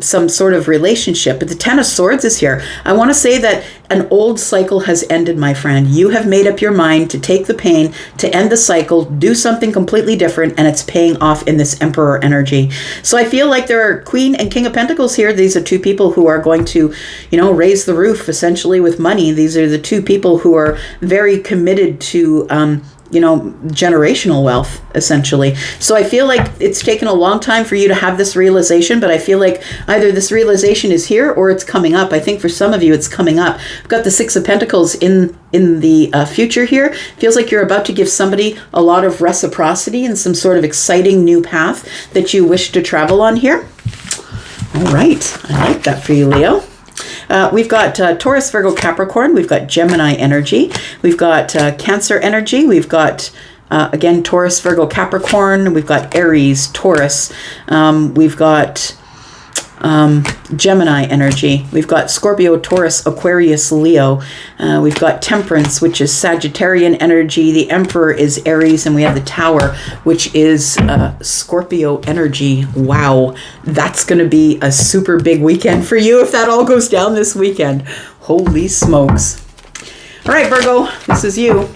some sort of relationship. But the Ten of Swords is here. I want to say that an old cycle has ended, my friend. You have made up your mind to take the pain, to end the cycle, do something completely different, and it's paying off in this Emperor energy. So I feel like there are Queen and King of Pentacles here. These are two people who are going to, raise the roof essentially with money. These are the two people who are very committed to, generational wealth, essentially. So I feel like it's taken a long time for you to have this realization, but I feel like either this realization is here or it's coming up. I think for some of you, it's coming up. I've got the Six of Pentacles in the future here. Feels like you're about to give somebody a lot of reciprocity and some sort of exciting new path that you wish to travel on here. All right. I like that for you, Leo. We've got Taurus, Virgo, Capricorn. We've got Gemini energy. We've got Cancer energy. We've got Again, Taurus, Virgo, Capricorn. We've got Aries, Taurus. We've got Gemini energy. We've got Scorpio, Taurus, Aquarius, Leo. We've got Temperance, which is Sagittarian energy. The Emperor is Aries, and we have the Tower, which is Scorpio energy. Wow, that's going to be a super big weekend for you if that all goes down this weekend. Holy smokes. All right, Virgo, this is you.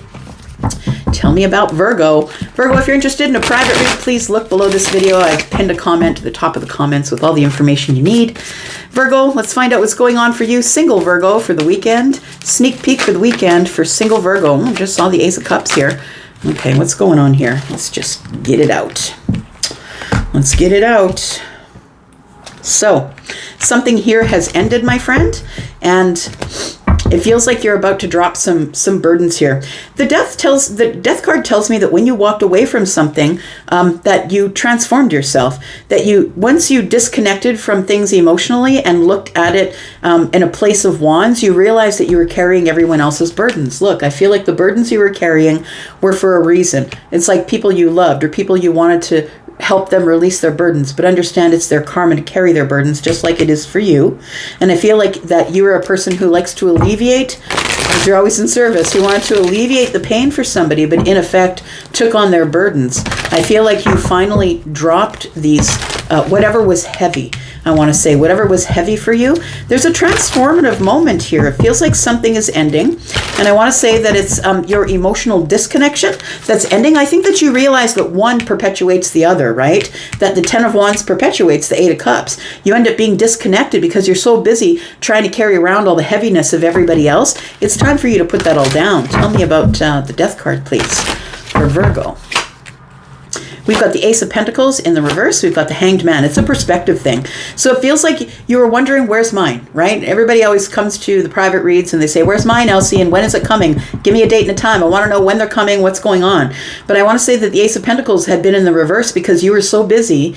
Tell me about Virgo. Virgo, if you're interested in a private read, please look below this video. I've pinned a comment to the top of the comments with all the information you need. Virgo, let's find out what's going on for you. Single Virgo for the weekend. Sneak peek for the weekend for single Virgo. I just saw the Ace of Cups here. Okay, what's going on here? Let's just get it out. Let's get it out. So, something here has ended, my friend, and it feels like you're about to drop some burdens here. The death card tells me that when you walked away from something, that you transformed yourself. That once you disconnected from things emotionally and looked at it in a place of wands, you realized that you were carrying everyone else's burdens. Look, I feel like the burdens you were carrying were for a reason. It's like people you loved or people you wanted to help them release their burdens, but understand it's their karma to carry their burdens just like it is for you. And I feel like that you're a person who likes to alleviate, because you're always in service. You wanted to alleviate the pain for somebody, but in effect took on their burdens. I feel like you finally dropped these, whatever was heavy. I want to say whatever was heavy for you. There's a transformative moment here. It feels like something is ending. And I want to say that it's your emotional disconnection that's ending. I think that you realize that one perpetuates the other, right? That the Ten of Wands perpetuates the Eight of Cups. You end up being disconnected because you're so busy trying to carry around all the heaviness of everybody else. It's time for you to put that all down. Tell me about the Death card, please, for Virgo. We've got the Ace of Pentacles in the reverse. We've got the Hanged Man. It's a perspective thing. So it feels like you were wondering, where's mine, right? Everybody always comes to the private reads and they say, where's mine, Elsie? And when is it coming? Give me a date and a time. I want to know when they're coming, what's going on. But I want to say that the Ace of Pentacles had been in the reverse because you were so busy,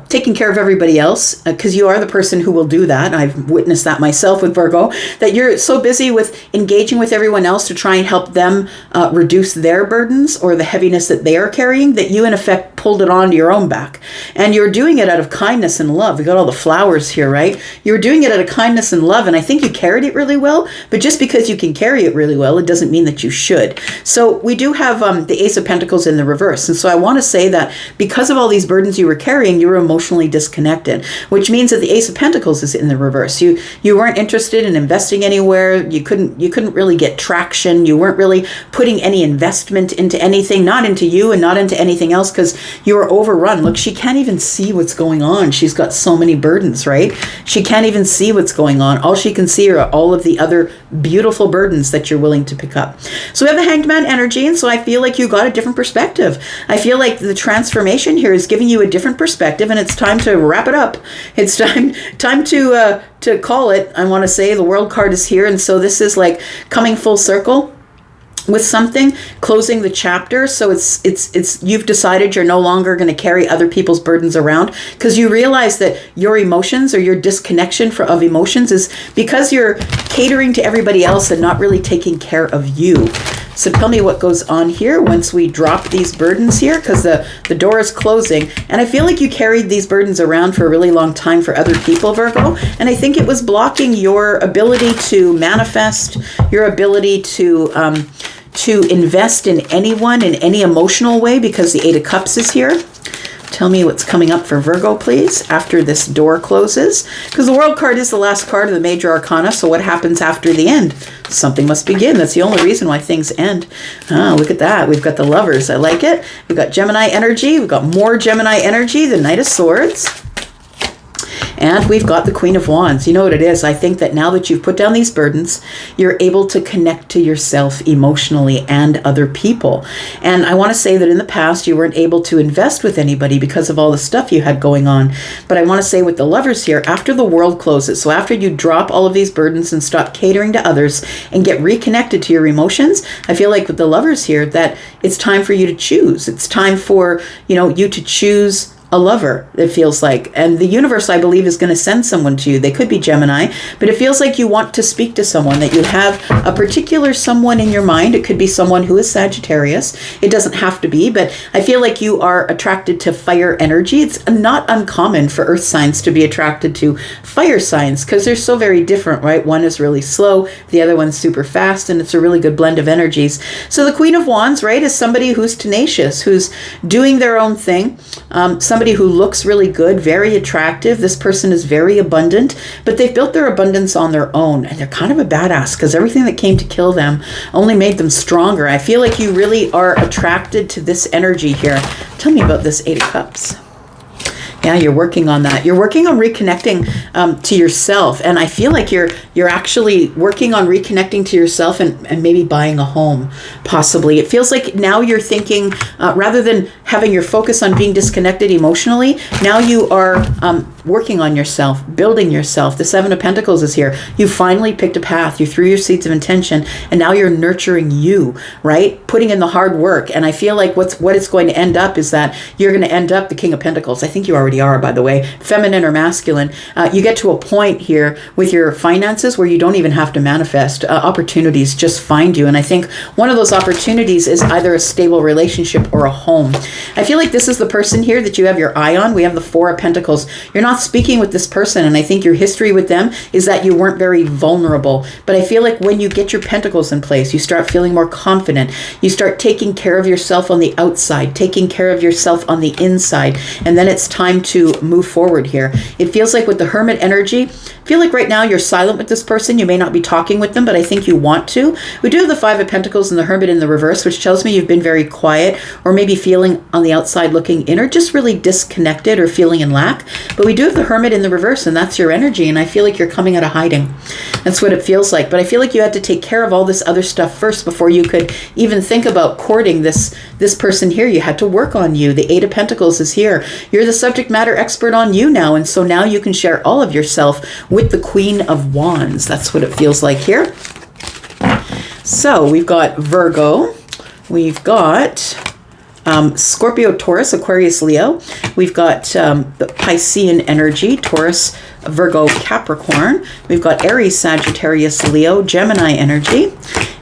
taking care of everybody else, because you are the person who will do that. I've witnessed that myself with Virgo, that you're so busy with engaging with everyone else to try and help them reduce their burdens or the heaviness that they are carrying, that you in effect pulled it onto your own back. And you're doing it out of kindness and love. We got all the flowers here, right? You're doing it out of kindness and love, and I think you carried it really well, but just because you can carry it really well, it doesn't mean that you should. So we do have the Ace of Pentacles in the reverse. And so I want to say that because of all these burdens you were carrying, you were emotionally disconnected, which means that the Ace of Pentacles is in the reverse. You weren't interested in investing anywhere. You couldn't really get traction. You weren't really putting any investment into anything, not into you and not into anything else, because you were overrun. Look, she can't even see what's going on. She's got so many burdens, right? She can't even see what's going on. All she can see are all of the other beautiful burdens that you're willing to pick up. So we have the Hanged Man energy, and so I feel like you got a different perspective. I feel like the transformation here is giving you a different perspective, and it's time to wrap it up. It's time to call it. I want to say the World card is here, and so this is like coming full circle with something, closing the chapter. So it's you've decided you're no longer going to carry other people's burdens around, because you realize that your emotions or your disconnection of emotions is because you're catering to everybody else and not really taking care of you. So tell me what goes on here once we drop these burdens here, because the door is closing. And I feel like you carried these burdens around for a really long time for other people, Virgo. And I think it was blocking your ability to manifest, your ability to invest in anyone in any emotional way, because the Eight of Cups is here. Tell me what's coming up for Virgo, please, after this door closes. Because the World card is the last card of the major arcana, so what happens after the end? Something must begin. That's the only reason why things end. Ah, look at that. We've got the Lovers. I like it. We've got Gemini energy. We've got more Gemini energy, the Knight of Swords. And we've got the Queen of Wands. You know what it is? I think that now that you've put down these burdens, you're able to connect to yourself emotionally and other people. And I want to say that in the past, you weren't able to invest with anybody because of all the stuff you had going on. But I want to say with the Lovers here, after the world closes, so after you drop all of these burdens and stop catering to others and get reconnected to your emotions, I feel like with the Lovers here that it's time for you to choose. It's time for, you to choose a lover, it feels like. And the universe, I believe, is going to send someone to you. They could be Gemini, but it feels like you want to speak to someone, that you have a particular someone in your mind. It could be someone who is Sagittarius. It doesn't have to be, but I feel like you are attracted to fire energy. It's not uncommon for earth signs to be attracted to fire signs because they're so very different, right? One is really slow, the other one's super fast, and it's a really good blend of energies. So the Queen of Wands, right, is somebody who's tenacious, who's doing their own thing, somebody who looks really good, very attractive. This person is very abundant, but they've built their abundance on their own, and they're kind of a badass because everything that came to kill them only made them stronger. I feel like you really are attracted to this energy here. Tell me about this Eight of Cups. Yeah, you're working on that. You're working on reconnecting to yourself. And I feel like you're actually working on reconnecting to yourself and maybe buying a home, possibly. It feels like now you're thinking, rather than having your focus on being disconnected emotionally, now you are working on yourself, building yourself. The Seven of Pentacles is here. You finally picked a path. You threw your seeds of intention, and now you're nurturing you, right? Putting in the hard work. And I feel like what it's going to end up is that you're going to end up the King of Pentacles. I think you already are, by the way, feminine or masculine. You get to a point here with your finances where you don't even have to manifest. Opportunities just find you. And I think one of those opportunities is either a stable relationship or a home. I feel like this is the person here that you have your eye on. We have the Four of Pentacles. You're not speaking with this person, and I think your history with them is that you weren't very vulnerable. But I feel like when you get your pentacles in place, you start feeling more confident. You start taking care of yourself on the outside, taking care of yourself on the inside, and then it's time to move forward here. It feels like with the Hermit energy, I feel like right now you're silent with this person. You may not be talking with them, but I think you want to. We do have the Five of Pentacles and the Hermit in the reverse, which tells me you've been very quiet, or maybe feeling on the outside looking in, or just really disconnected or feeling in lack. But we do have the Hermit in the reverse, and that's your energy, and I feel like you're coming out of hiding. That's what it feels like. But I feel like you had to take care of all this other stuff first before you could even think about courting this person here. You had to work on you. The Eight of Pentacles is here. You're the subject matter expert on you now, and so now you can share all of yourself with the Queen of Wands. That's what it feels like here. So we've got Virgo. We've got Scorpio, Taurus, Aquarius, Leo. We've got the Piscean energy, Taurus, Virgo, Capricorn. We've got Aries, Sagittarius, Leo, Gemini energy,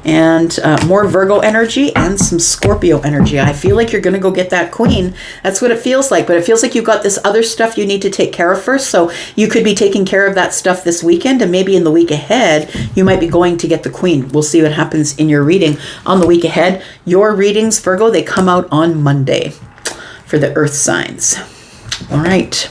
and more Virgo energy and some Scorpio energy. I feel like you're going to go get that queen. That's what it feels like. But it feels like you've got this other stuff you need to take care of first. So you could be taking care of that stuff this weekend, and maybe in the week ahead, you might be going to get the queen. We'll see what happens in your reading on the week ahead. Your readings, Virgo, they come out on Monday for the earth signs. All right.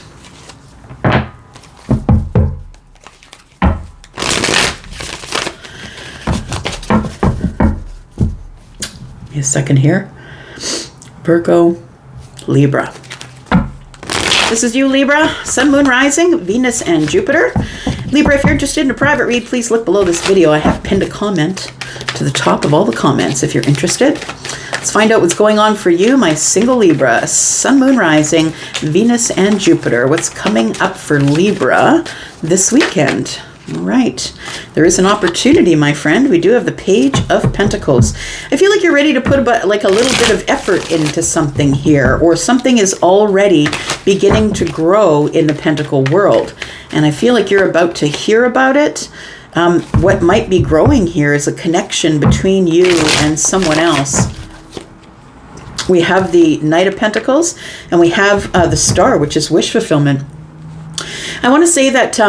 A second here. Virgo, Libra. This is you, Libra. Sun, Moon, Rising, Venus, and Jupiter. Libra, if you're interested in a private read, please look below this video. I have pinned a comment to the top of all the comments if you're interested. Let's find out what's going on for you, my single Libra. Sun, Moon, Rising, Venus, and Jupiter. What's coming up for Libra this weekend? All right. There is an opportunity, my friend. We do have the Page of Pentacles. I feel like you're ready to put a little bit of effort into something here, or something is already beginning to grow in the Pentacle world. And I feel like you're about to hear about it. What might be growing here is a connection between you and someone else. We have the Knight of Pentacles, and we have the Star, which is wish fulfillment. I want to say that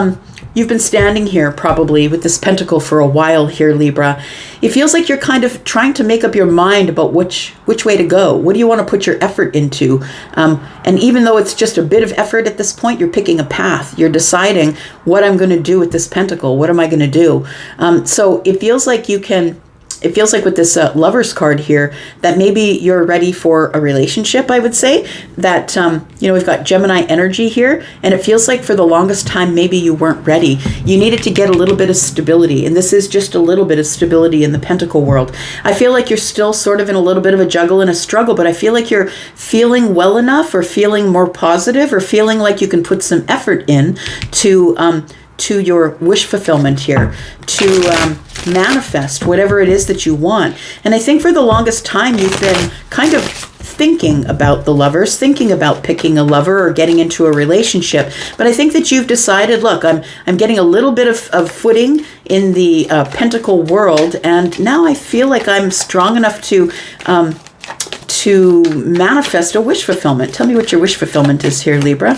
you've been standing here probably with this pentacle for a while here, Libra. It feels like you're kind of trying to make up your mind about which way to go. What do you want to put your effort into? And even though it's just a bit of effort at this point, you're picking a path. You're deciding what I'm going to do with this pentacle. What am I going to do? So it feels like you can... It feels like with this Lover's card here that maybe you're ready for a relationship, I would say. That, we've got Gemini energy here, and it feels like for the longest time maybe you weren't ready. You needed to get a little bit of stability, and this is just a little bit of stability in the Pentacle world. I feel like you're still sort of in a little bit of a juggle and a struggle, but I feel like you're feeling well enough, or feeling more positive, or feeling like you can put some effort in to your wish fulfillment here, to manifest whatever it is that you want. And I think for the longest time you've been kind of thinking about the lovers, thinking about picking a lover or getting into a relationship. But I think that you've decided, look, I'm getting a little bit of footing in the pentacle world, and now I feel like I'm strong enough to manifest a wish fulfillment. Tell me what your wish fulfillment is here, Libra.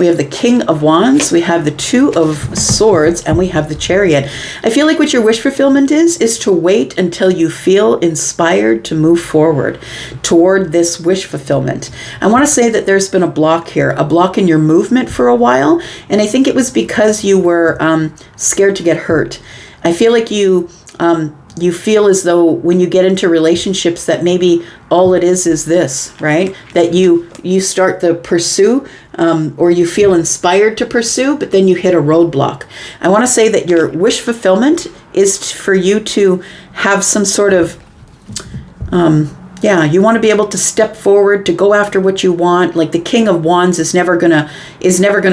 We have the King of Wands, we have the Two of Swords, and we have the Chariot. I feel like what your wish fulfillment is to wait until you feel inspired to move forward toward this wish fulfillment. I want to say that there's been a block here, a block in your movement for a while, and I think it was because you were scared to get hurt. I feel like you feel as though when you get into relationships that maybe all it is this, right? That you start the pursue or you feel inspired to pursue, but then you hit a roadblock. I want to say that your wish fulfillment is for you to have some sort of you want to be able to step forward to go after what you want. Like the King of Wands is never gonna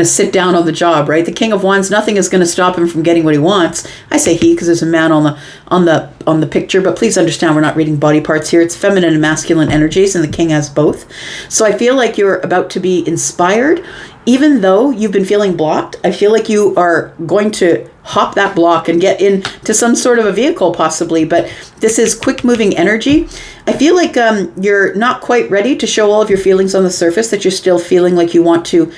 sit down on the job, right? The King of Wands, nothing is gonna stop him from getting what he wants. I say he because there's a man on the picture, but please understand we're not reading body parts here. It's feminine and masculine energies, and the King has both. So I feel like you're about to be inspired. Even though you've been feeling blocked, I feel like you are going to hop that block and get into some sort of a vehicle possibly, but this is quick moving energy. I feel like you're not quite ready to show all of your feelings on the surface, that you're still feeling like you want to,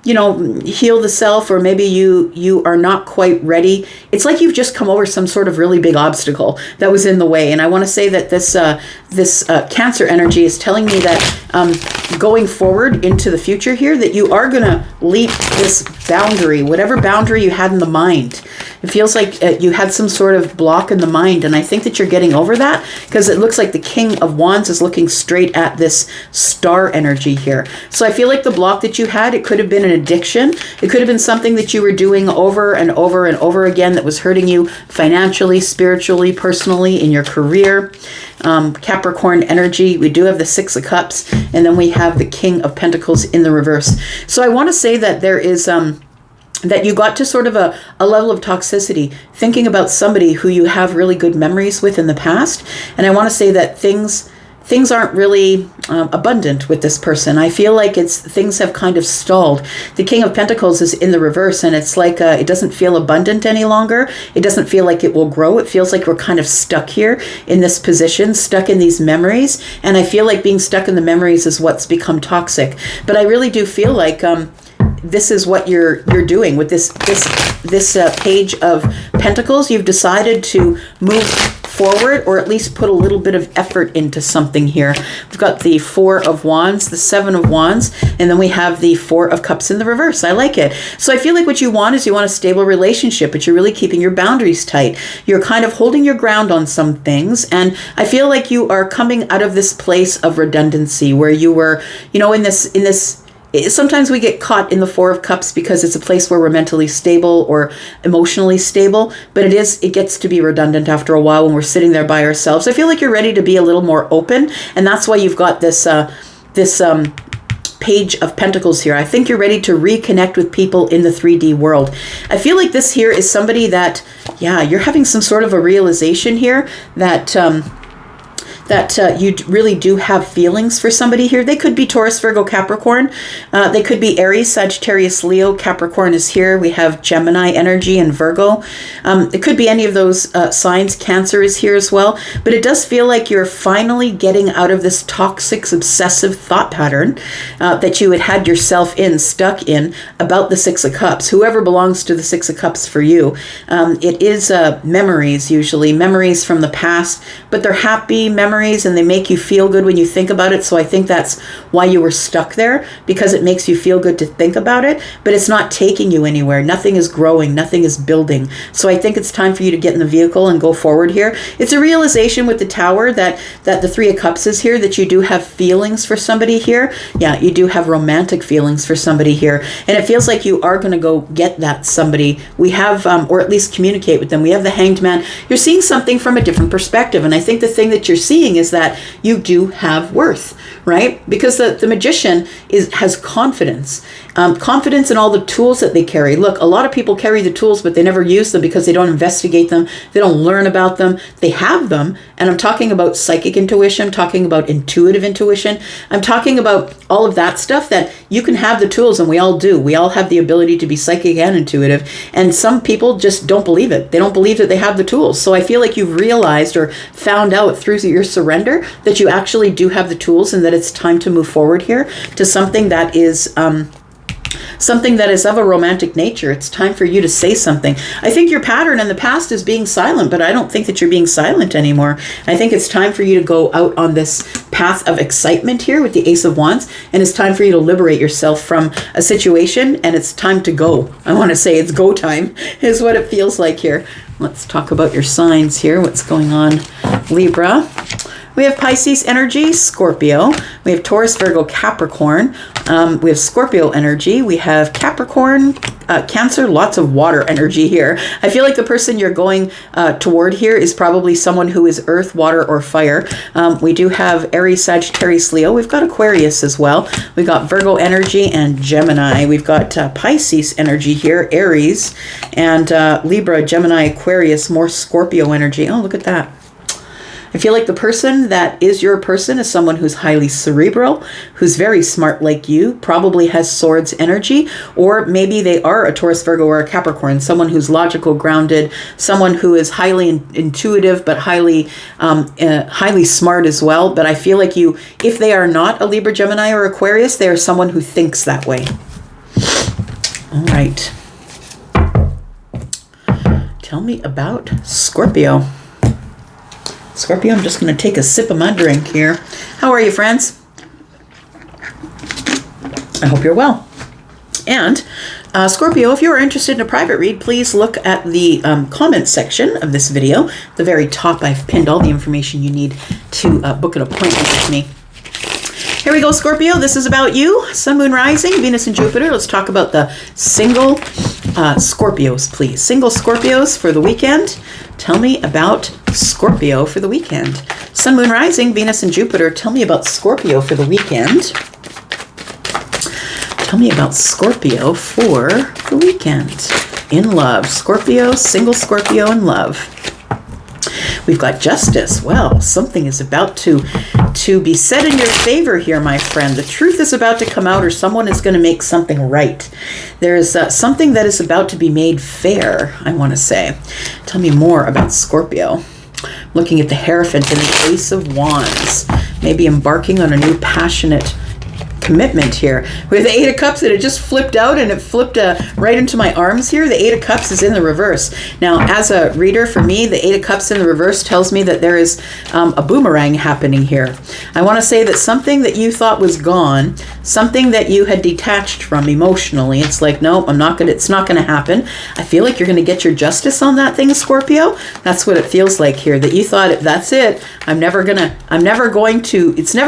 heal the self, or maybe you are not quite ready. It's like you've just come over some sort of really big obstacle that was in the way. And I want to say that this Cancer energy is telling me that going forward into the future here, that you are going to leap this boundary, whatever boundary you had in the mind. It feels like you had some sort of block in the mind, and I think that you're getting over that, because it looks like the King of Wands is looking straight at this star energy here. So I feel like the block that you had, it could have been an addiction. It could have been something that you were doing over and over and over again that was hurting you financially, spiritually, personally, in your career. Capricorn energy, we do have the Six of Cups, and then we have the King of Pentacles in the reverse. So I want to say that there is that you got to sort of a level of toxicity, thinking about somebody who you have really good memories with in the past. And I want to say that things aren't really abundant with this person. I feel like things have kind of stalled. The King of Pentacles is in the reverse, and it's like it doesn't feel abundant any longer. It doesn't feel like it will grow. It feels like we're kind of stuck here in this position, stuck in these memories. And I feel like being stuck in the memories is what's become toxic. But I really do feel like this is what you're doing with this Page of Pentacles. You've decided to move forward, or at least put a little bit of effort into something here. We've got the Four of Wands, the Seven of Wands, and then we have the Four of Cups in the reverse. I like it. So I feel like what you want is you want a stable relationship, but you're really keeping your boundaries tight. You're kind of holding your ground on some things, and I feel like you are coming out of this place of redundancy where you were, in this. Sometimes we get caught in the Four of Cups because it's a place where we're mentally stable or emotionally stable, but it gets to be redundant after a while when we're sitting there by ourselves. I feel like you're ready to be a little more open, and that's why you've got this Page of Pentacles here. I think you're ready to reconnect with people in the 3D world. I feel like this here is somebody that, you're having some sort of a realization here that you really do have feelings for somebody here. They could be Taurus, Virgo, Capricorn. They could be Aries, Sagittarius, Leo. Capricorn is here. We have Gemini energy and Virgo. It could be any of those signs. Cancer is here as well. But it does feel like you're finally getting out of this toxic, obsessive thought pattern that you had yourself stuck in about the Six of Cups. Whoever belongs to the Six of Cups for you. It is memories, usually. Memories from the past. But they're happy memories, and they make you feel good when you think about it. So I think that's why you were stuck there, because it makes you feel good to think about it, but it's not taking you anywhere. Nothing is growing, nothing is building. So I think it's time for you to get in the vehicle and go forward here. It's a realization with the Tower that the Three of Cups is here, that you do have feelings for somebody here. Yeah, you do have romantic feelings for somebody here, and it feels like you are going to go get that somebody. We have, or at least communicate with them. We have the Hanged Man. You're seeing something from a different perspective, and I think the thing that you're seeing is that you do have worth, right? Because the Magician has confidence, Confidence in all the tools that they carry. Look, a lot of people carry the tools, but they never use them because they don't investigate them. They don't learn about them. They have them. And I'm talking about psychic intuition. I'm talking about intuitive intuition. I'm talking about all of that stuff that you can have the tools, and we all do. We all have the ability to be psychic and intuitive. And some people just don't believe it. They don't believe that they have the tools. So I feel like you've realized or found out through your surrender that you actually do have the tools, and that it's time to move forward here to something that is of a romantic nature. It's time for you to say something. I think your pattern in the past is being silent, but I don't think that you're being silent anymore. I think it's time for you to go out on this path of excitement here with the Ace of Wands, and it's time for you to liberate yourself from a situation, and it's time to go. I want to say it's go time is what it feels like here. Let's talk about your signs here. What's going on, Libra? We have Pisces energy, Scorpio. We have Taurus, Virgo, Capricorn. We have Scorpio energy. We have Capricorn, Cancer, lots of water energy here. I feel like the person you're going toward here is probably someone who is earth, water, or fire. We do have Aries, Sagittarius, Leo. We've got Aquarius as well. We've got Virgo energy and Gemini. We've got Pisces energy here, Aries, and Libra, Gemini, Aquarius, more Scorpio energy. Oh, look at that. I feel like the person that is your person is someone who's highly cerebral, who's very smart like you, probably has swords energy, or maybe they are a Taurus, Virgo, or a Capricorn, someone who's logical, grounded, someone who is highly intuitive, but highly smart as well. But I feel like if they are not a Libra, Gemini, or Aquarius, they are someone who thinks that way. All right. Tell me about Scorpio. Scorpio, I'm just going to take a sip of my drink here. How are you, friends? I hope you're well. And Scorpio, if you are interested in a private read, please look at the comment section of this video. At the very top, I've pinned all the information you need to book an appointment with me. Here we go, Scorpio. This is about you. Sun, Moon, Rising, Venus, and Jupiter. Let's talk about the single Scorpios, please. Single Scorpios for the weekend. Tell me about Scorpio for the weekend. Sun, Moon, Rising, Venus, and Jupiter. Tell me about Scorpio for the weekend. Tell me about Scorpio for the weekend. In love. Scorpio, single Scorpio in love. We've got justice. Well, something is about to be said in your favor here, my friend. The truth is about to come out, or someone is going to make something right. There's something that is about to be made fair, I want to say. Tell me more about Scorpio. Looking at the Hierophant and the Ace of Wands. Maybe embarking on a new passionate commitment here. With the Eight of Cups, it just flipped out, and it flipped right into my arms here. The Eight of Cups is in the reverse. Now, as a reader, for me, the Eight of Cups in the reverse tells me that there is a boomerang happening here. I want to say that something that you thought was gone, something that you had detached from emotionally, it's like, no, it's not going to happen. I feel like you're going to get your justice on that thing, Scorpio. That's what it feels like here, that you thought, that's it. It's never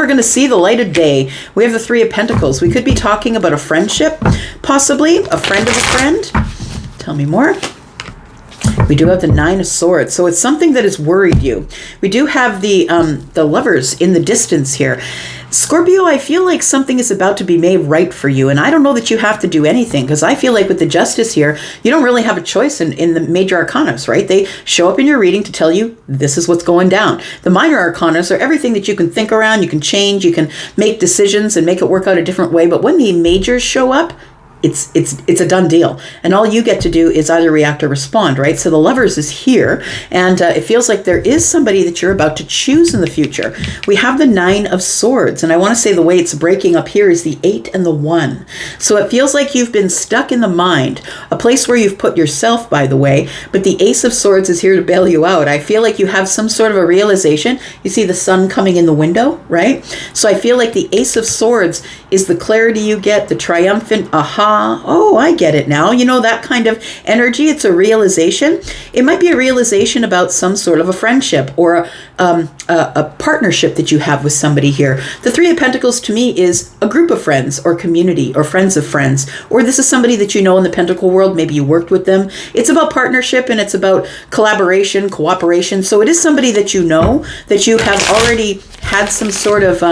going to see the light of day. We have the Three of Pentacles. We could be talking about a friendship, possibly a friend of a friend. Tell me more. We do have the Nine of Swords, so it's something that has worried you. We do have the Lovers in the distance here. Scorpio, I feel like something is about to be made right for you, and I don't know that you have to do anything, because I feel like with the Justice here, you don't really have a choice in the major arcanas, right? They show up in your reading to tell you this is what's going down. The minor arcanas are everything that you can think around, you can change, you can make decisions and make it work out a different way, but when the majors show up, it's a done deal, and all you get to do is either react or respond, right? So the Lovers is here, and it feels like there is somebody that you're about to choose in the future. We have the Nine of Swords, and I want to say the way it's breaking up here is the 8 and the 1. So it feels like you've been stuck in the mind, a place where you've put yourself, by the way, but the Ace of Swords is here to bail you out. I feel like you have some sort of a realization. You see the sun coming in the window, right? So I feel like the Ace of Swords is the clarity you get, the triumphant aha. Oh, I get it now. You know, that kind of energy. It's a realization. It might be a realization about some sort of a friendship or a partnership that you have with somebody here. The Three of Pentacles to me is a group of friends or community or friends of friends, or this is somebody that you know in the Pentacle world. Maybe you worked with them. It's about partnership and it's about collaboration, cooperation. So it is somebody that you know, that you have already had some sort of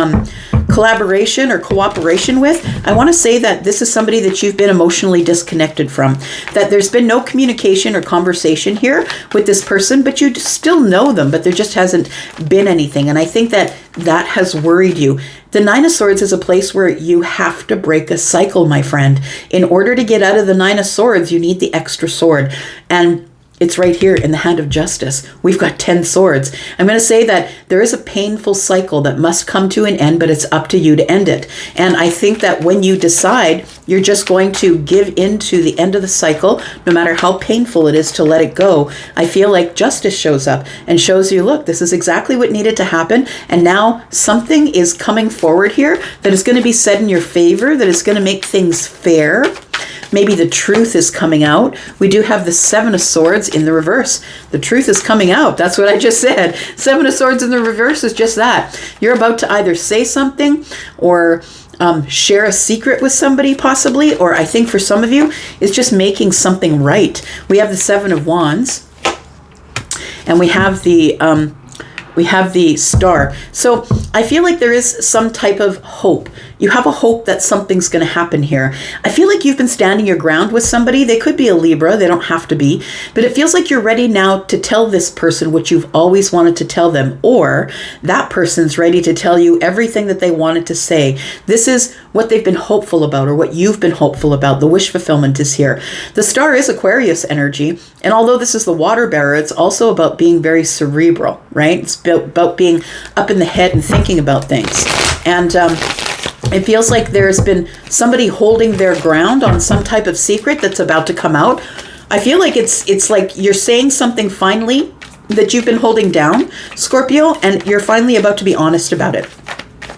collaboration or cooperation with, I want to say that this is somebody that you've been emotionally disconnected from, that there's been no communication or conversation here with this person, but you still know them, but there just hasn't been anything. And I think that that has worried you. The Nine of Swords is a place where you have to break a cycle, my friend. In order to get out of the Nine of Swords, you need the extra sword. And it's right here in the hand of justice. We've got 10 swords. I'm going to say that there is a painful cycle that must come to an end, but it's up to you to end it. And I think that when you decide you're just going to give into the end of the cycle, no matter how painful it is to let it go, I feel like justice shows up and shows you, look, this is exactly what needed to happen. And now something is coming forward here that is going to be said in your favor, that is going to make things fair. Maybe the truth is coming out. We do have the Seven of Swords in the reverse. The truth is coming out. That's what I just said. Seven of Swords in the reverse is just that. You're about to either say something or share a secret with somebody possibly, or I think for some of you, it's just making something right. We have the Seven of Wands, and we have the Star. So I feel like there is some type of hope. You have a hope that something's going to happen here. I feel like you've been standing your ground with somebody. They could be a Libra. They don't have to be. But it feels like you're ready now to tell this person what you've always wanted to tell them. Or that person's ready to tell you everything that they wanted to say. This is what they've been hopeful about, or what you've been hopeful about. The wish fulfillment is here. The Star is Aquarius energy. And although this is the water bearer, it's also about being very cerebral, right? It's about being up in the head and thinking about things. And it feels like there's been somebody holding their ground on some type of secret that's about to come out. I feel like it's like you're saying something finally that you've been holding down, Scorpio, and you're finally about to be honest about it.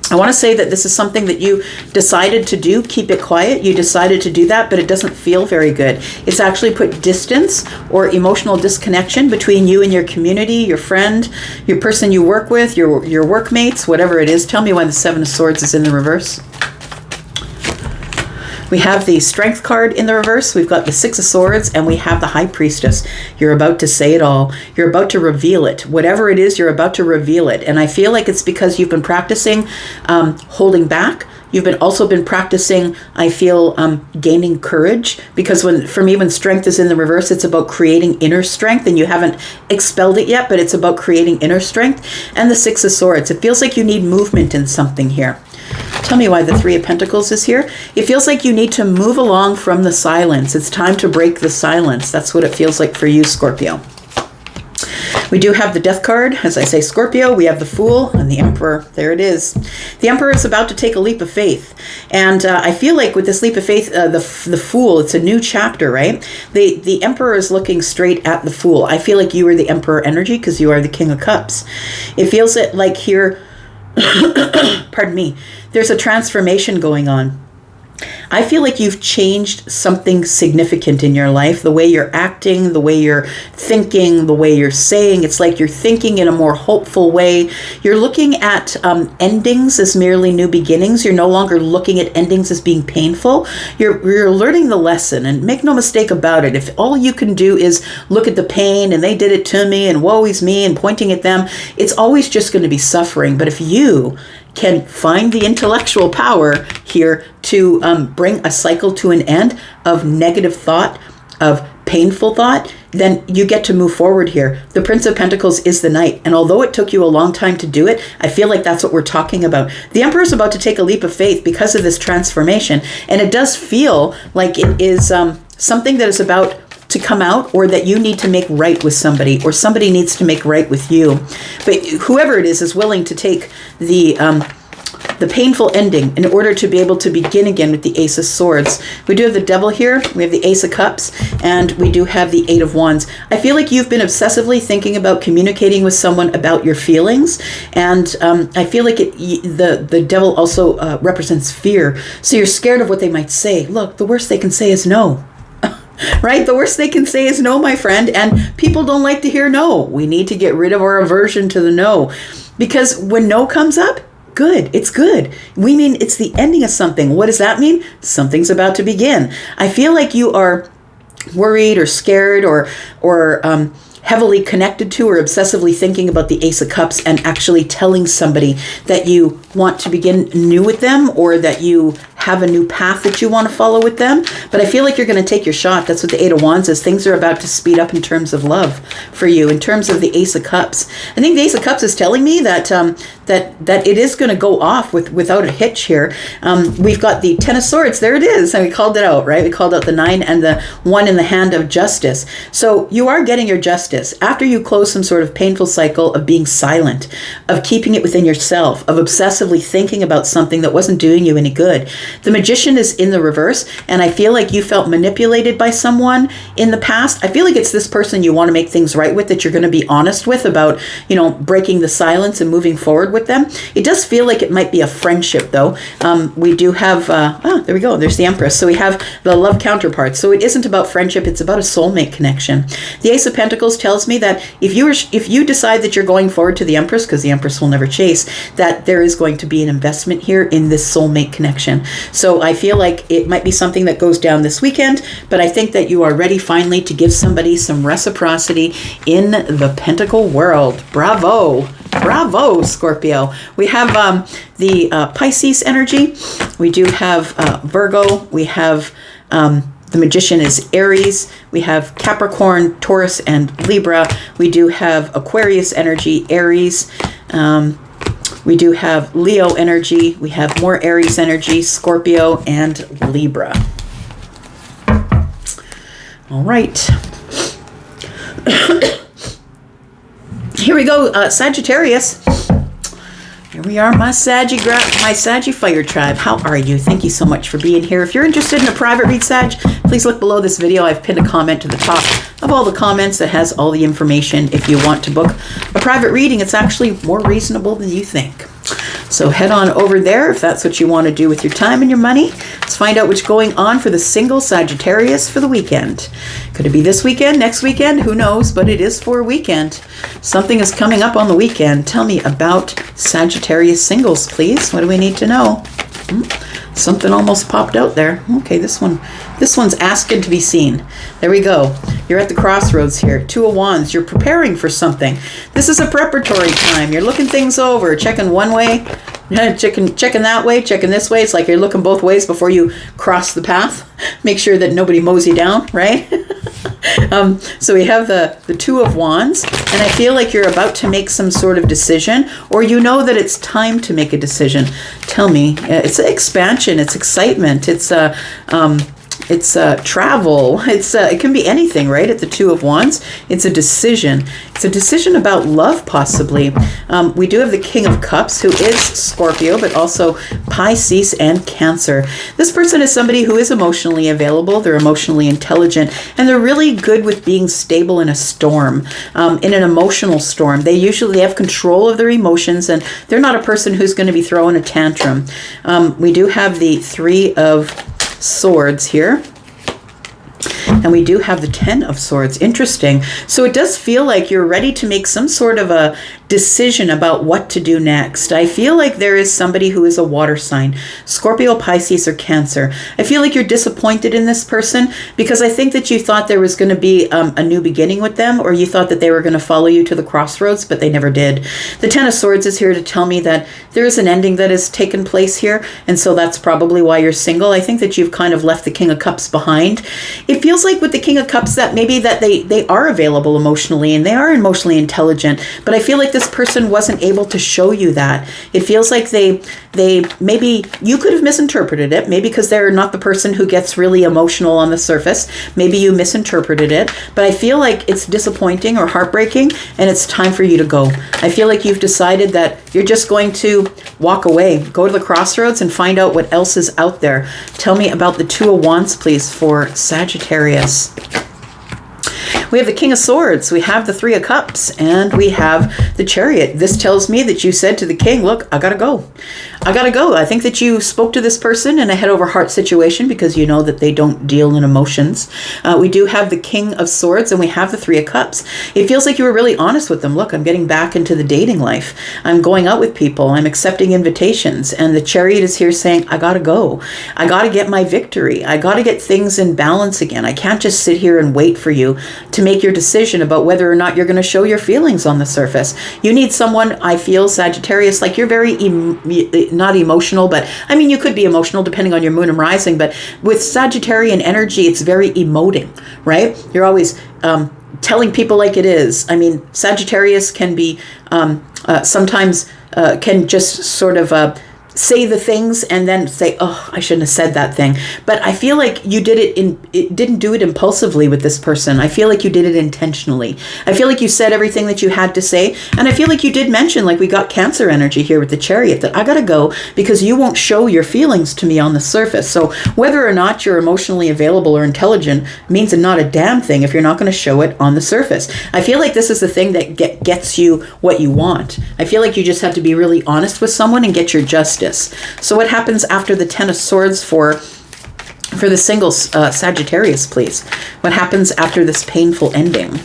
I want to say that this is something that you decided to do, keep it quiet. You decided to do that, but it doesn't feel very good. It's actually put distance or emotional disconnection between you and your community, your friend, your person you work with, your workmates, whatever it is. Tell me why the Seven of Swords is in the reverse. We have the Strength card in the reverse. We've got the Six of Swords, and we have the High Priestess. You're about to say it all. You're about to reveal it. Whatever it is, you're about to reveal it. And I feel like it's because you've been practicing holding back. You've also been practicing, I feel, gaining courage. Because for me, when strength is in the reverse, it's about creating inner strength. And you haven't expelled it yet, but it's about creating inner strength. And the Six of Swords. It feels like you need movement in something here. Tell me why the Three of Pentacles is here. It feels like you need to move along from the silence. It's time to break the silence. That's what it feels like for you, Scorpio. We do have the Death card. As I say, Scorpio, we have the Fool and the Emperor. There it is. The Emperor is about to take a leap of faith. And I feel like with this leap of faith, the Fool, it's a new chapter, right? The Emperor is looking straight at the Fool. I feel like you are the Emperor energy because you are the King of Cups. It feels like here, pardon me, there's a transformation going on. I feel like you've changed something significant in your life. The way you're acting, the way you're thinking, the way you're saying. It's like you're thinking in a more hopeful way. You're looking at endings as merely new beginnings. You're no longer looking at endings as being painful. You're learning the lesson, and make no mistake about it. If all you can do is look at the pain and they did it to me and woe is me and pointing at them, it's always just going to be suffering. But if you can find the intellectual power here to bring a cycle to an end of negative thought, of painful thought, then you get to move forward here. The Prince of Pentacles is the Knight. And although it took you a long time to do it, I feel like that's what we're talking about. The Emperor is about to take a leap of faith because of this transformation. And it does feel like it is something that is about to come out, or that you need to make right with somebody, or somebody needs to make right with you. But whoever it is willing to take the painful ending in order to be able to begin again with the Ace of Swords. We do have the Devil here. We have the Ace of Cups, and we do have the Eight of Wands. I feel like you've been obsessively thinking about communicating with someone about your feelings, and I feel like the Devil also represents fear. So you're scared of what they might say. Look, the worst they can say is no. Right? The worst they can say is no, my friend. And people don't like to hear no. We need to get rid of our aversion to the no. Because when no comes up, good. It's good. We mean it's the ending of something. What does that mean? Something's about to begin. I feel like you are worried or scared or heavily connected to or obsessively thinking about the Ace of Cups and actually telling somebody that you want to begin new with them, or that you have a new path that you want to follow with them. But I feel like you're going to take your shot. That's what the Eight of Wands is. Things are about to speed up in terms of love for you. In terms of the Ace of Cups, I think the Ace of Cups is telling me that that it is going to go off without a hitch here. We've got the Ten of Swords. There it is. And we called it out, right? We called out the 9 and the 1 in the hand of justice. So you are getting your justice after you close some sort of painful cycle of being silent, of keeping it within yourself, of obsessively thinking about something that wasn't doing you any good. The Magician is in the reverse, and I feel like you felt manipulated by someone in the past. I feel like it's this person you want to make things right with, that you're going to be honest with about, breaking the silence and moving forward with them. It does feel like it might be a friendship, though. We do have, there we go, there's the Empress. So we have the love counterpart. So it isn't about friendship, it's about a soulmate connection. The Ace of Pentacles tells me that if you decide that you're going forward to the Empress, because the Empress will never chase, that there is going to be an investment here in this soulmate connection. So I feel like it might be something that goes down this weekend, but I think that you are ready finally to give somebody some reciprocity in the Pentacle world. Bravo. Bravo, Scorpio. We have the Pisces energy. We do have Virgo. We have the Magician is Aries. We have Capricorn, Taurus, and Libra. We do have Aquarius energy, Aries. We do have Leo energy. We have more Aries energy, Scorpio, and Libra. All right. Here we go, Sagittarius. Here we are, my Saggy Fire Tribe. How are you? Thank you so much for being here. If you're interested in a private read, Sag, please look below this video. I've pinned a comment to the top of all the comments that has all the information. If you want to book a private reading, it's actually more reasonable than you think. So head on over there if that's what you want to do with your time and your money. Let's find out what's going on for the single Sagittarius for the weekend. Could it be this weekend, next weekend? Who knows? But it is for a weekend. Something is coming up on the weekend. Tell me about Sagittarius singles, please. What do we need to know? Something almost popped out there. Okay, this one's asking to be seen. There we go. You're at the crossroads here. Two of Wands. You're preparing for something. This is a preparatory time. You're looking things over, checking one way, checking that way, checking this way. It's like you're looking both ways before you cross the path. Make sure that nobody mows you down, right? So we have the Two of Wands, and I feel like you're about to make some sort of decision, or you know that it's time to make a decision. Tell me. It's expansion. It's excitement. It's travel. It can be anything, right? At the Two of Wands, it's a decision. It's a decision about love, possibly. We do have the King of Cups, who is Scorpio, but also Pisces and Cancer. This person is somebody who is emotionally available. They're emotionally intelligent, and they're really good with being stable in a storm, in an emotional storm. They usually have control of their emotions, and they're not a person who's going to be throwing a tantrum. We do have the Three of Swords here, and we do have the Ten of Swords. Interesting. So it does feel like you're ready to make some sort of a decision about what to do next. I feel like there is somebody who is a water sign, Scorpio, Pisces, or Cancer. I feel like you're disappointed in this person because I think that you thought there was going to be a new beginning with them, or you thought that they were going to follow you to the crossroads, but they never did. The Ten of Swords is here to tell me that there is an ending that has taken place here, and so that's probably why you're single. I think that you've kind of left the King of Cups behind. It feels like with the King of Cups that maybe that they are available emotionally and they are emotionally intelligent, but I feel like this person wasn't able to show you that. It feels like they maybe you could have misinterpreted it, maybe because they're not the person who gets really emotional on the surface. Maybe you misinterpreted it, but I feel like it's disappointing or heartbreaking, and it's time for you to go. I feel like you've decided that you're just going to walk away, go to the crossroads, and find out what else is out there. Tell me about the Two of Wands, please, for Sagittarius. We have the King of Swords, we have the Three of Cups, and we have the Chariot. This tells me that you said to the king, look, I gotta go. I gotta go. I think that you spoke to this person in a head over heart situation because you know that they don't deal in emotions. We do have the King of Swords and we have the Three of Cups. It feels like you were really honest with them. Look, I'm getting back into the dating life. I'm going out with people. I'm accepting invitations. And the Chariot is here saying, I gotta go. I gotta get my victory. I gotta get things in balance again. I can't just sit here and wait for you to make your decision about whether or not you're going to show your feelings on the surface. You need someone, I feel, Sagittarius, like you're very, not emotional, but I mean, you could be emotional depending on your moon and rising, but with Sagittarian energy, it's very emoting, right? You're always telling people like it is. I mean, Sagittarius can be, sometimes can just sort of say the things and then say, oh, I shouldn't have said that thing. But I feel like you didn't do it impulsively with this person. I feel like you did it intentionally. I feel like you said everything that you had to say. And I feel like you did mention, like we got Cancer energy here with the Chariot, that I gotta go because you won't show your feelings to me on the surface. So whether or not you're emotionally available or intelligent means not a damn thing if you're not going to show it on the surface. I feel like this is the thing that gets you what you want. I feel like you just have to be really honest with someone and get your justice. So what happens after the Ten of Swords for the single Sagittarius, please? What happens after this painful ending?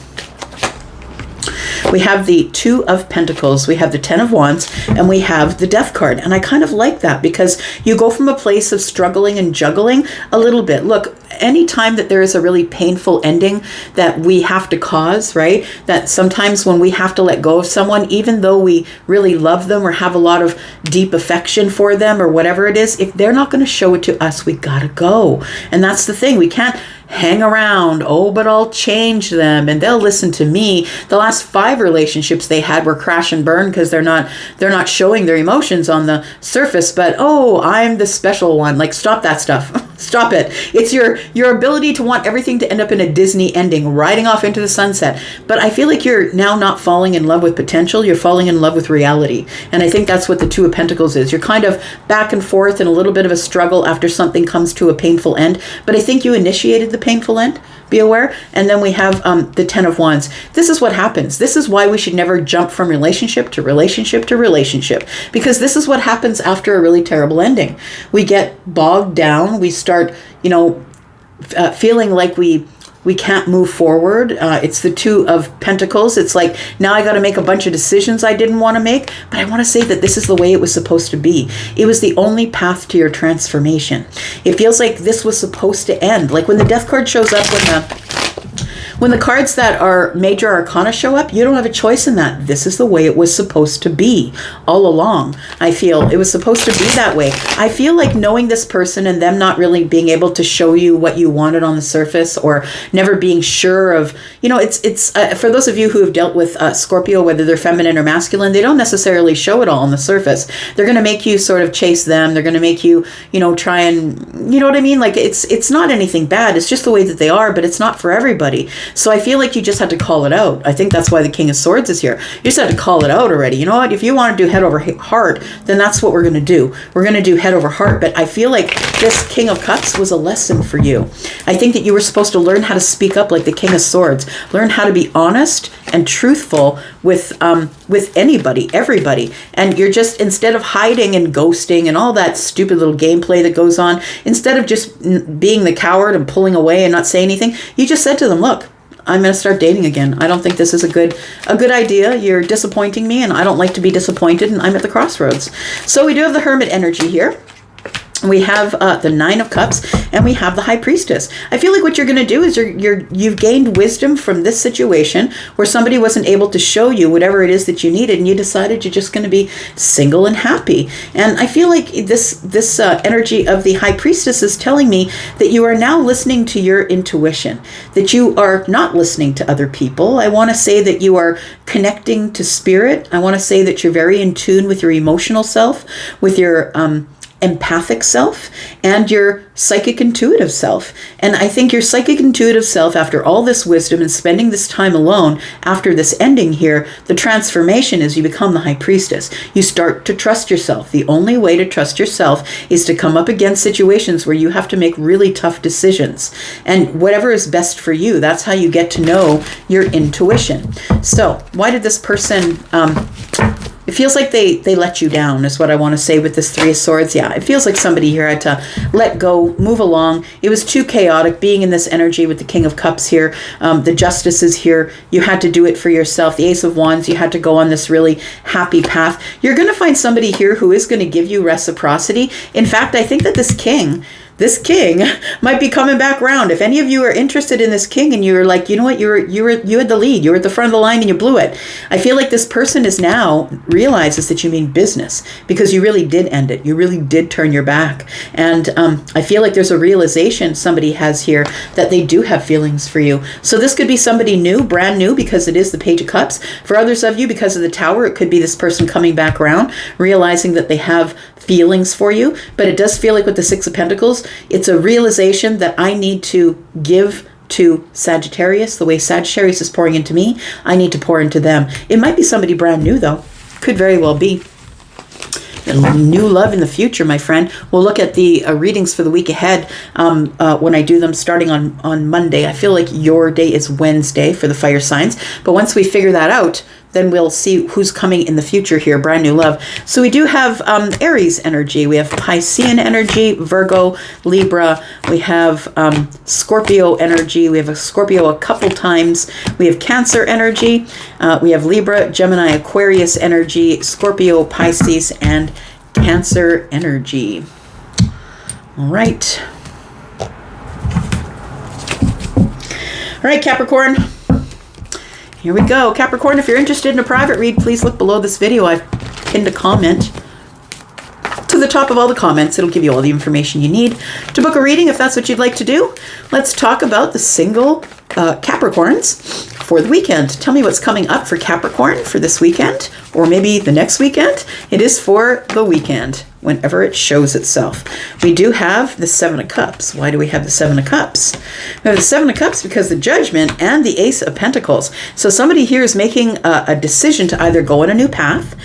We have the Two of Pentacles, we have the Ten of Wands, and we have the Death card. And I kind of like that because you go from a place of struggling and juggling a little bit. Look, anytime that there is a really painful ending that we have to cause, right? That sometimes when we have to let go of someone, even though we really love them or have a lot of deep affection for them or whatever it is, if they're not going to show it to us, we gotta go. And that's the thing. We can't hang around, oh, but I'll change them and they'll listen to me. The last 5 relationships they had were crash and burn because they're not showing their emotions on the surface, but oh, I'm the special one. Like, stop that stuff. Stop it. It's your ability to want everything to end up in a Disney ending, riding off into the sunset. But I feel like you're now not falling in love with potential, you're falling in love with reality. And I think that's what the Two of Pentacles is. You're kind of back and forth in a little bit of a struggle after something comes to a painful end. But I think you initiated the painful end, be aware. And then we have the Ten of Wands. This is what happens. This is why we should never jump from relationship to relationship to relationship, because this is what happens after a really terrible ending. We get bogged down. We start, feeling like we can't move forward. It's the Two of Pentacles. It's like, now I got to make a bunch of decisions I didn't want to make, but I want to say that this is the way it was supposed to be. It was the only path to your transformation. It feels like this was supposed to end. Like when the Death card shows up, when the cards that are major arcana show up, you don't have a choice in that. This is the way it was supposed to be all along. I feel it was supposed to be that way. I feel like knowing this person and them not really being able to show you what you wanted on the surface, or never being sure of, it's for those of you who have dealt with Scorpio, whether they're feminine or masculine, they don't necessarily show it all on the surface. They're going to make you sort of chase them. They're going to make you, try and, you know what I mean? Like it's not anything bad. It's just the way that they are, but it's not for everybody. So I feel like you just had to call it out. I think that's why the King of Swords is here. You just had to call it out already. You know what? If you want to do head over heart, then that's what we're going to do. We're going to do head over heart. But I feel like this King of Cups was a lesson for you. I think that you were supposed to learn how to speak up like the King of Swords. Learn how to be honest and truthful with anybody, everybody. And you're just, instead of hiding and ghosting and all that stupid little gameplay that goes on, instead of just being the coward and pulling away and not saying anything, you just said to them, look, I'm going to start dating again. I don't think this is a good idea. You're disappointing me, and I don't like to be disappointed, and I'm at the crossroads. So we do have the Hermit energy here. We have the Nine of Cups, and we have the High Priestess. I feel like what you're going to do is you've gained wisdom from this situation where somebody wasn't able to show you whatever it is that you needed, and you decided you're just going to be single and happy. And I feel like this energy of the High Priestess is telling me that you are now listening to your intuition, that you are not listening to other people. I want to say that you are connecting to spirit. I want to say that you're very in tune with your emotional self, with your empathic self, and your psychic intuitive self. And I think your psychic intuitive self, after all this wisdom and spending this time alone, after this ending here, the transformation is you become the High Priestess. You start to trust yourself. The only way to trust yourself is to come up against situations where you have to make really tough decisions. And whatever is best for you, that's how you get to know your intuition. So why did this person it feels like they let you down is what I want to say with this Three of Swords. Yeah, it feels like somebody here had to let go, move along. It was too chaotic being in this energy with the King of Cups here. The Justice is here. You had to do it for yourself. The Ace of Wands, you had to go on this really happy path. You're going to find somebody here who is going to give you reciprocity. In fact, I think that this king might be coming back around. If any of you are interested in this king and you're like, you know what, you had the lead, you were at the front of the line and you blew it. I feel like this person is now realizes that you mean business because you really did end it. You really did turn your back. And I feel like there's a realization somebody has here that they do have feelings for you. So this could be somebody new, brand new, because it is the Page of Cups. For others of you, because of the Tower, it could be this person coming back around, realizing that they have feelings for you. But it does feel like with the Six of Pentacles, it's a realization that I need to give to Sagittarius the way Sagittarius is pouring into me. I need to pour into them. It might be somebody brand new, though. Could very well be. New love in the future, my friend. We'll look at the readings for the week ahead when I do them starting on Monday. I feel like your day is Wednesday for the fire signs. But once we figure that out, then we'll see who's coming in the future here, brand new love. So we do have Aries energy. We have Piscean energy, Virgo, Libra. We have Scorpio energy. We have a Scorpio a couple times. We have Cancer energy. We have Libra, Gemini, Aquarius energy, Scorpio, Pisces, and Cancer energy. All right. All right, Capricorn. Here we go. Capricorn, if you're interested in a private read, please look below this video. I've pinned a comment to the top of all the comments. It'll give you all the information you need to book a reading if that's what you'd like to do. Let's talk about the single Capricorns for the weekend. Tell me what's coming up for Capricorn for this weekend, or maybe the next weekend. It is for the weekend, whenever it shows itself. We do have the Seven of Cups. Why do we have the Seven of Cups? We have the Seven of Cups because the Judgment and the Ace of Pentacles. So somebody here is making a decision to either go on a new path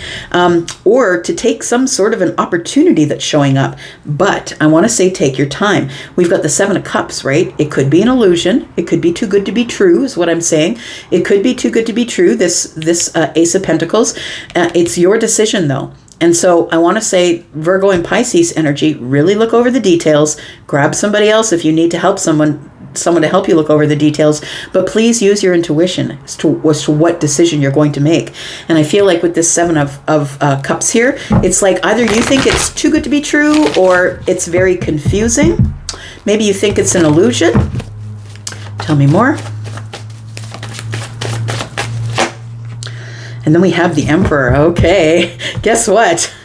or to take some sort of an opportunity that's showing up. But I want to say take your time. We've got the Seven of Cups, right? It could be an illusion. It could be too good to be true is what I'm saying. It could be too good to be true, this Ace of Pentacles. It's your decision, though. And so I want to say Virgo and Pisces energy, really look over the details. Grab somebody else if you need to help someone to help you look over the details. But please use your intuition as to what decision you're going to make. And I feel like with this Seven of Cups here, it's like either you think it's too good to be true or it's very confusing. Maybe you think it's an illusion. Tell me more. And then we have the Emperor. Okay, guess what?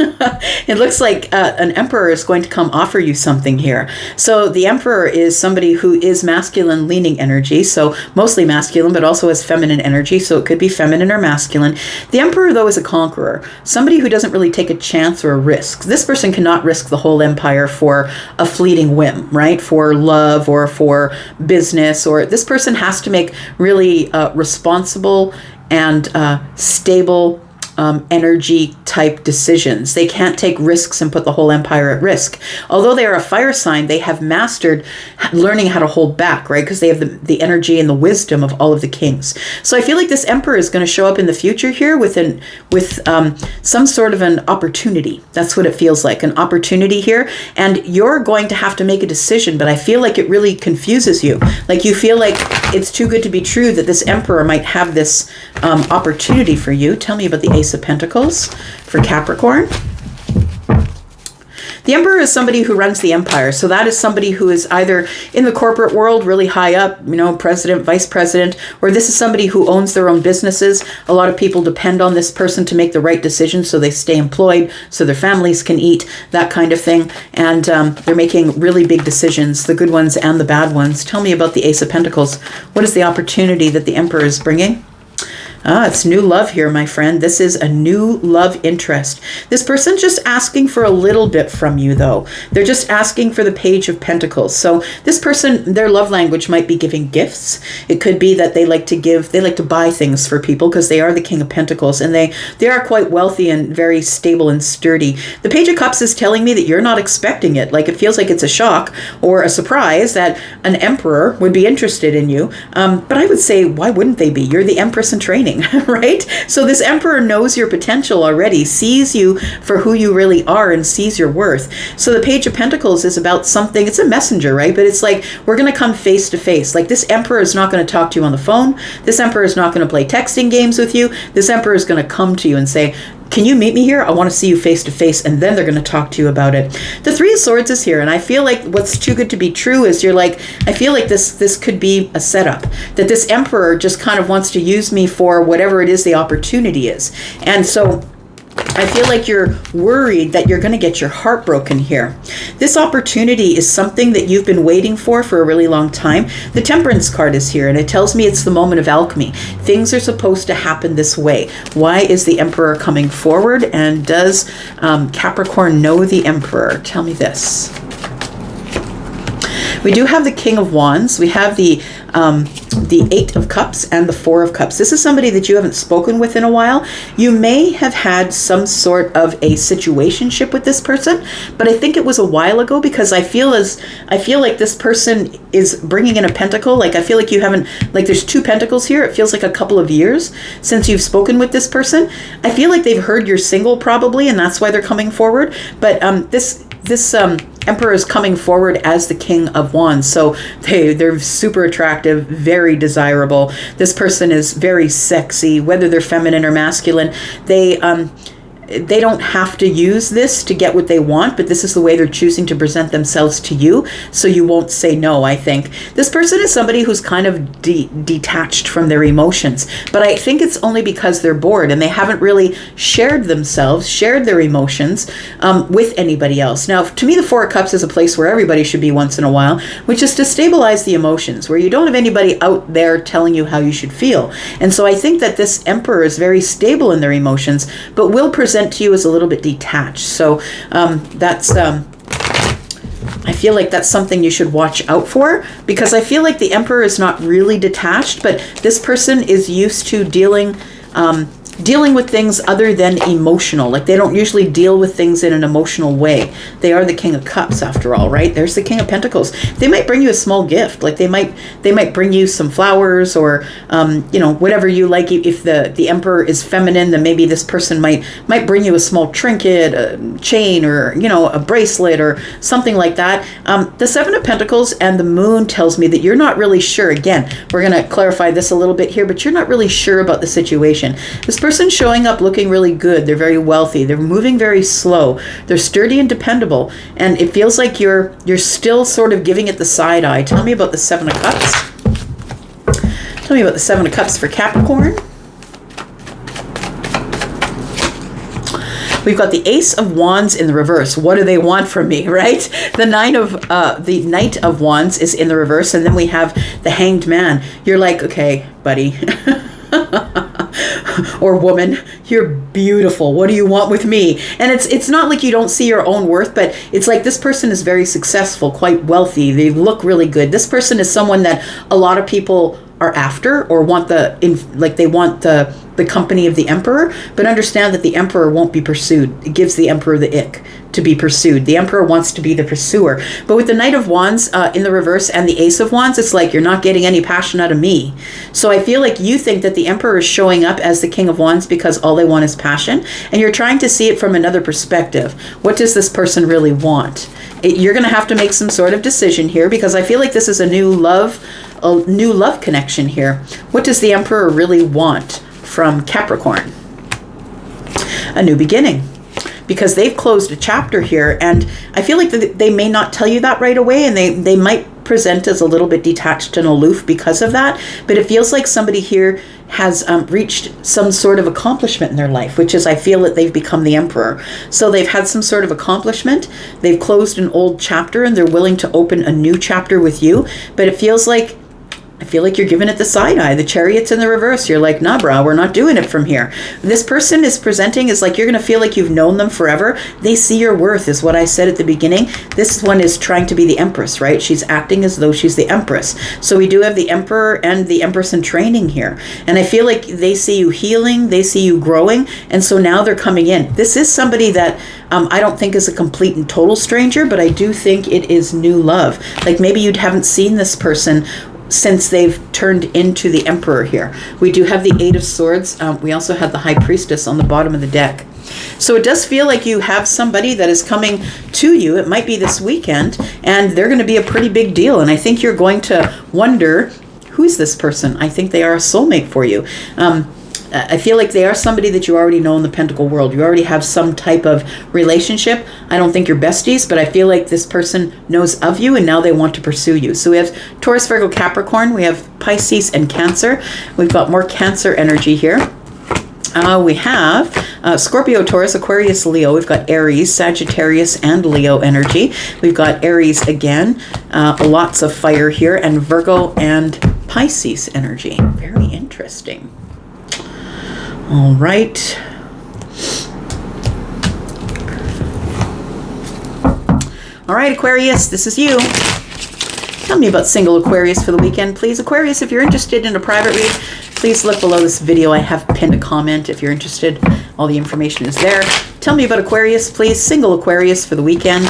It looks like an Emperor is going to come offer you something here. So the Emperor is somebody who is masculine leaning energy, so mostly masculine, but also has feminine energy, so it could be feminine or masculine. The Emperor, though, is a conqueror, somebody who doesn't really take a chance or a risk. This person cannot risk the whole empire for a fleeting whim, right? For love or for business, or this person has to make really responsible and stable energy type decisions. They can't take risks and put the whole empire at risk. Although they are a fire sign, they have mastered learning how to hold back, right? Because they have the energy and the wisdom of all of the kings. So I feel like this Emperor is going to show up in the future here with some sort of an opportunity. That's what it feels like, an opportunity here. And you're going to have to make a decision, but I feel like it really confuses you. Like you feel like it's too good to be true that this Emperor might have this opportunity for you. Tell me about the Ace of Pentacles for Capricorn. The Emperor is somebody who runs the empire. So that is somebody who is either in the corporate world, really high up, president, vice president, or this is somebody who owns their own businesses. A lot of people depend on this person to make the right decisions so they stay employed, so their families can eat, that kind of thing. And they're making really big decisions, the good ones and the bad ones. Tell me about the Ace of Pentacles. What is the opportunity that the Emperor is bringing? It's new love here, my friend. This is a new love interest. This person's just asking for a little bit from you, though. They're just asking for the Page of Pentacles. So this person, their love language might be giving gifts. It could be that they like to buy things for people because they are the King of Pentacles and they are quite wealthy and very stable and sturdy. The Page of Cups is telling me that you're not expecting it. Like it feels like it's a shock or a surprise that an Emperor would be interested in you. But I would say, why wouldn't they be? You're the Empress in training. shining, right? So this Emperor knows your potential already, sees you for who you really are, and sees your worth. So the Page of Pentacles is about something, it's a messenger, right? But it's like, we're going to come face to face. Like, this Emperor is not going to talk to you on the phone. This Emperor is not going to play texting games with you. This Emperor is going to come to you and say, can you meet me here? I want to see you face to face. And then they're going to talk to you about it. The Three of Swords is here. And I feel like what's too good to be true is you're like, I feel like this could be a setup. That this Emperor just kind of wants to use me for whatever it is the opportunity is. And so I feel like you're worried that you're going to get your heart broken here. This opportunity is something that you've been waiting for a really long time. The Temperance card is here, and it tells me it's the moment of alchemy. Things are supposed to happen this way. Why is the Emperor coming forward? And does Capricorn know the Emperor? Tell me this. We do have the King of Wands. We have the Eight of Cups and the Four of Cups. This is somebody that you haven't spoken with in a while. You may have had some sort of a situationship with this person, but I think it was a while ago, because I feel like this person is bringing in a pentacle. Like, I feel like you haven't, like, there's two pentacles here. It feels like a couple of years since you've spoken with this person. I feel like they've heard you're single probably, and that's why they're coming forward. But this Emperor is coming forward as the King of Wands. So they're super attractive, very desirable. This person is very sexy, whether they're feminine or masculine. They don't have to use this to get what they want, but this is the way they're choosing to present themselves to you, so you won't say no, I think. This person is somebody who's kind of detached from their emotions, but I think it's only because they're bored and they haven't really shared their emotions with anybody else. Now, to me, the Four of Cups is a place where everybody should be once in a while, which is to stabilize the emotions, where you don't have anybody out there telling you how you should feel. And so I think that this Emperor is very stable in their emotions, but will present to you as a little bit detached. So I feel like that's something you should watch out for, because I feel like the Emperor is not really detached, but this person is used to dealing with things other than emotional. Like, they don't usually deal with things in an emotional way. They are the King of Cups after all, right? There's the King of Pentacles. They might bring you a small gift. Like, they might bring you some flowers, or whatever you like. If the Emperor is feminine, then maybe this person might bring you a small trinket, a chain, or a bracelet or something like that. The Seven of Pentacles and the Moon tells me that you're not really sure. Again, we're going to clarify this a little bit here, but you're not really sure about the situation. This person showing up looking really good. They're very wealthy. They're moving very slow. They're sturdy and dependable. And it feels like you're still sort of giving it the side eye. Tell me about the Seven of Cups. Tell me about the Seven of Cups for Capricorn. We've got the Ace of Wands in the reverse. What do they want from me, right? The Knight of Wands is in the reverse, and then we have the Hanged Man. You're like, okay, buddy. Or woman, you're beautiful. What do you want with me? And it's not like you don't see your own worth, but it's like this person is very successful, quite wealthy. They look really good. This person is someone that a lot of people are after, or want they want the company of the Emperor, but understand that the Emperor won't be pursued. It gives the Emperor the ick to be pursued. The Emperor wants to be the pursuer. But with the Knight of Wands in the reverse and the Ace of Wands, it's like, you're not getting any passion out of me. So I feel like you think that the Emperor is showing up as the King of Wands because all they want is passion, and you're trying to see it from another perspective. What does this person really want? You're going to have to make some sort of decision here, because I feel like this is a new love connection here. What does the Emperor really want from Capricorn? A new beginning, because they've closed a chapter here, and I feel like they may not tell you that right away, and they might present as a little bit detached and aloof because of that, but it feels like somebody here has reached some sort of accomplishment in their life, which is, I feel that they've become the Emperor. So they've had some sort of accomplishment, they've closed an old chapter, and they're willing to open a new chapter with you, but it feels like, I feel like you're giving it the side eye. The Chariot's in the reverse. You're like, nah, brah, we're not doing it from here. This person is presenting as like, you're going to feel like you've known them forever. They see your worth, is what I said at the beginning. This one is trying to be the Empress, right? She's acting as though she's the Empress. So we do have the Emperor and the Empress in training here. And I feel like they see you healing. They see you growing. And so now they're coming in. This is somebody that I don't think is a complete and total stranger, but I do think it is new love. Like, maybe you haven't seen this person since they've turned into the Emperor here. We do have the Eight of Swords. We also have the High Priestess on the bottom of the deck. So it does feel like you have somebody that is coming to you. It might be this weekend, and they're going to be a pretty big deal. And I think you're going to wonder, who is this person? I think they are a soulmate for you. I feel like they are somebody that you already know in the Pentacle world. You already have some type of relationship. I don't think you're besties, but I feel like this person knows of you and now they want to pursue you. So we have Taurus, Virgo, Capricorn. We have Pisces and Cancer. We've got more Cancer energy here. We have Scorpio, Taurus, Aquarius, Leo. We've got Aries, Sagittarius, and Leo energy. We've got Aries again. Lots of fire here. And Virgo and Pisces energy. Very interesting. All right. All right, Aquarius, this is you. Tell me about single Aquarius for the weekend, please. Aquarius, if you're interested in a private read, please look below this video. I have pinned a comment if you're interested. All the information is there. Tell me about Aquarius, please. Single Aquarius for the weekend.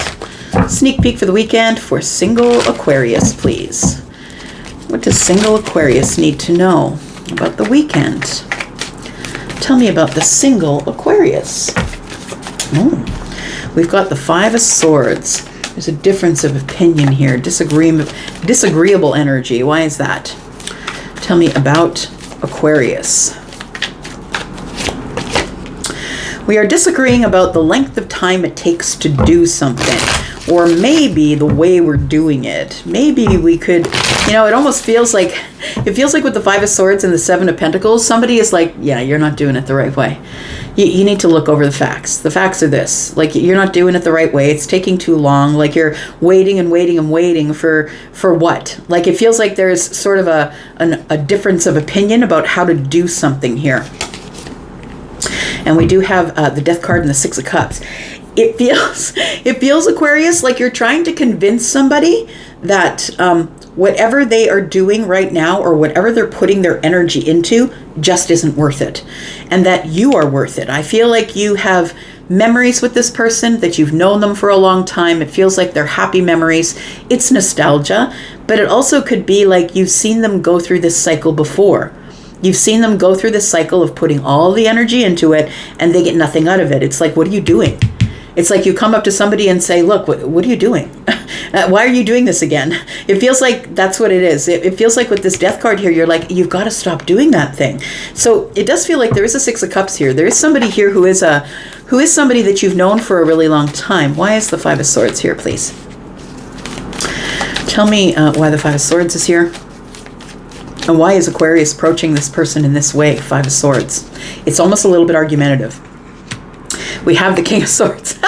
Sneak peek for the weekend for single Aquarius, please. What does single Aquarius need to know about the weekend? Tell me about the single Aquarius. We've got the Five of Swords. There's a difference of opinion here. Disagreeable energy. Why is that? Tell me about Aquarius. We are disagreeing about the length of time it takes to do something, or maybe the way we're doing it. Maybe we could, it almost feels like, with the Five of Swords and the Seven of Pentacles, somebody is like, yeah, you're not doing it the right way. You need to look over the facts. The facts are this, like, you're not doing it the right way. It's taking too long. Like, you're waiting and waiting and waiting for what? Like, it feels like there's sort of a difference of opinion about how to do something here. And we do have the Death card and the Six of Cups. It feels, Aquarius, like you're trying to convince somebody that whatever they are doing right now, or whatever they're putting their energy into, just isn't worth it. And that you are worth it. I feel like you have memories with this person, that you've known them for a long time. It feels like they're happy memories. It's nostalgia, but it also could be like you've seen them go through this cycle before. You've seen them go through this cycle of putting all the energy into it and they get nothing out of it. It's like, what are you doing? It's like you come up to somebody and say, look, what are you doing? Why are you doing this again? It feels like that's what it is. It feels like with this Death card here, you're like, you've got to stop doing that thing. So it does feel like there is a Six of Cups here. There is somebody here who is somebody that you've known for a really long time. Why is the Five of Swords here, please? Tell me why the Five of Swords is here. And why is Aquarius approaching this person in this way? Five of Swords. It's almost a little bit argumentative. We have the King of Swords.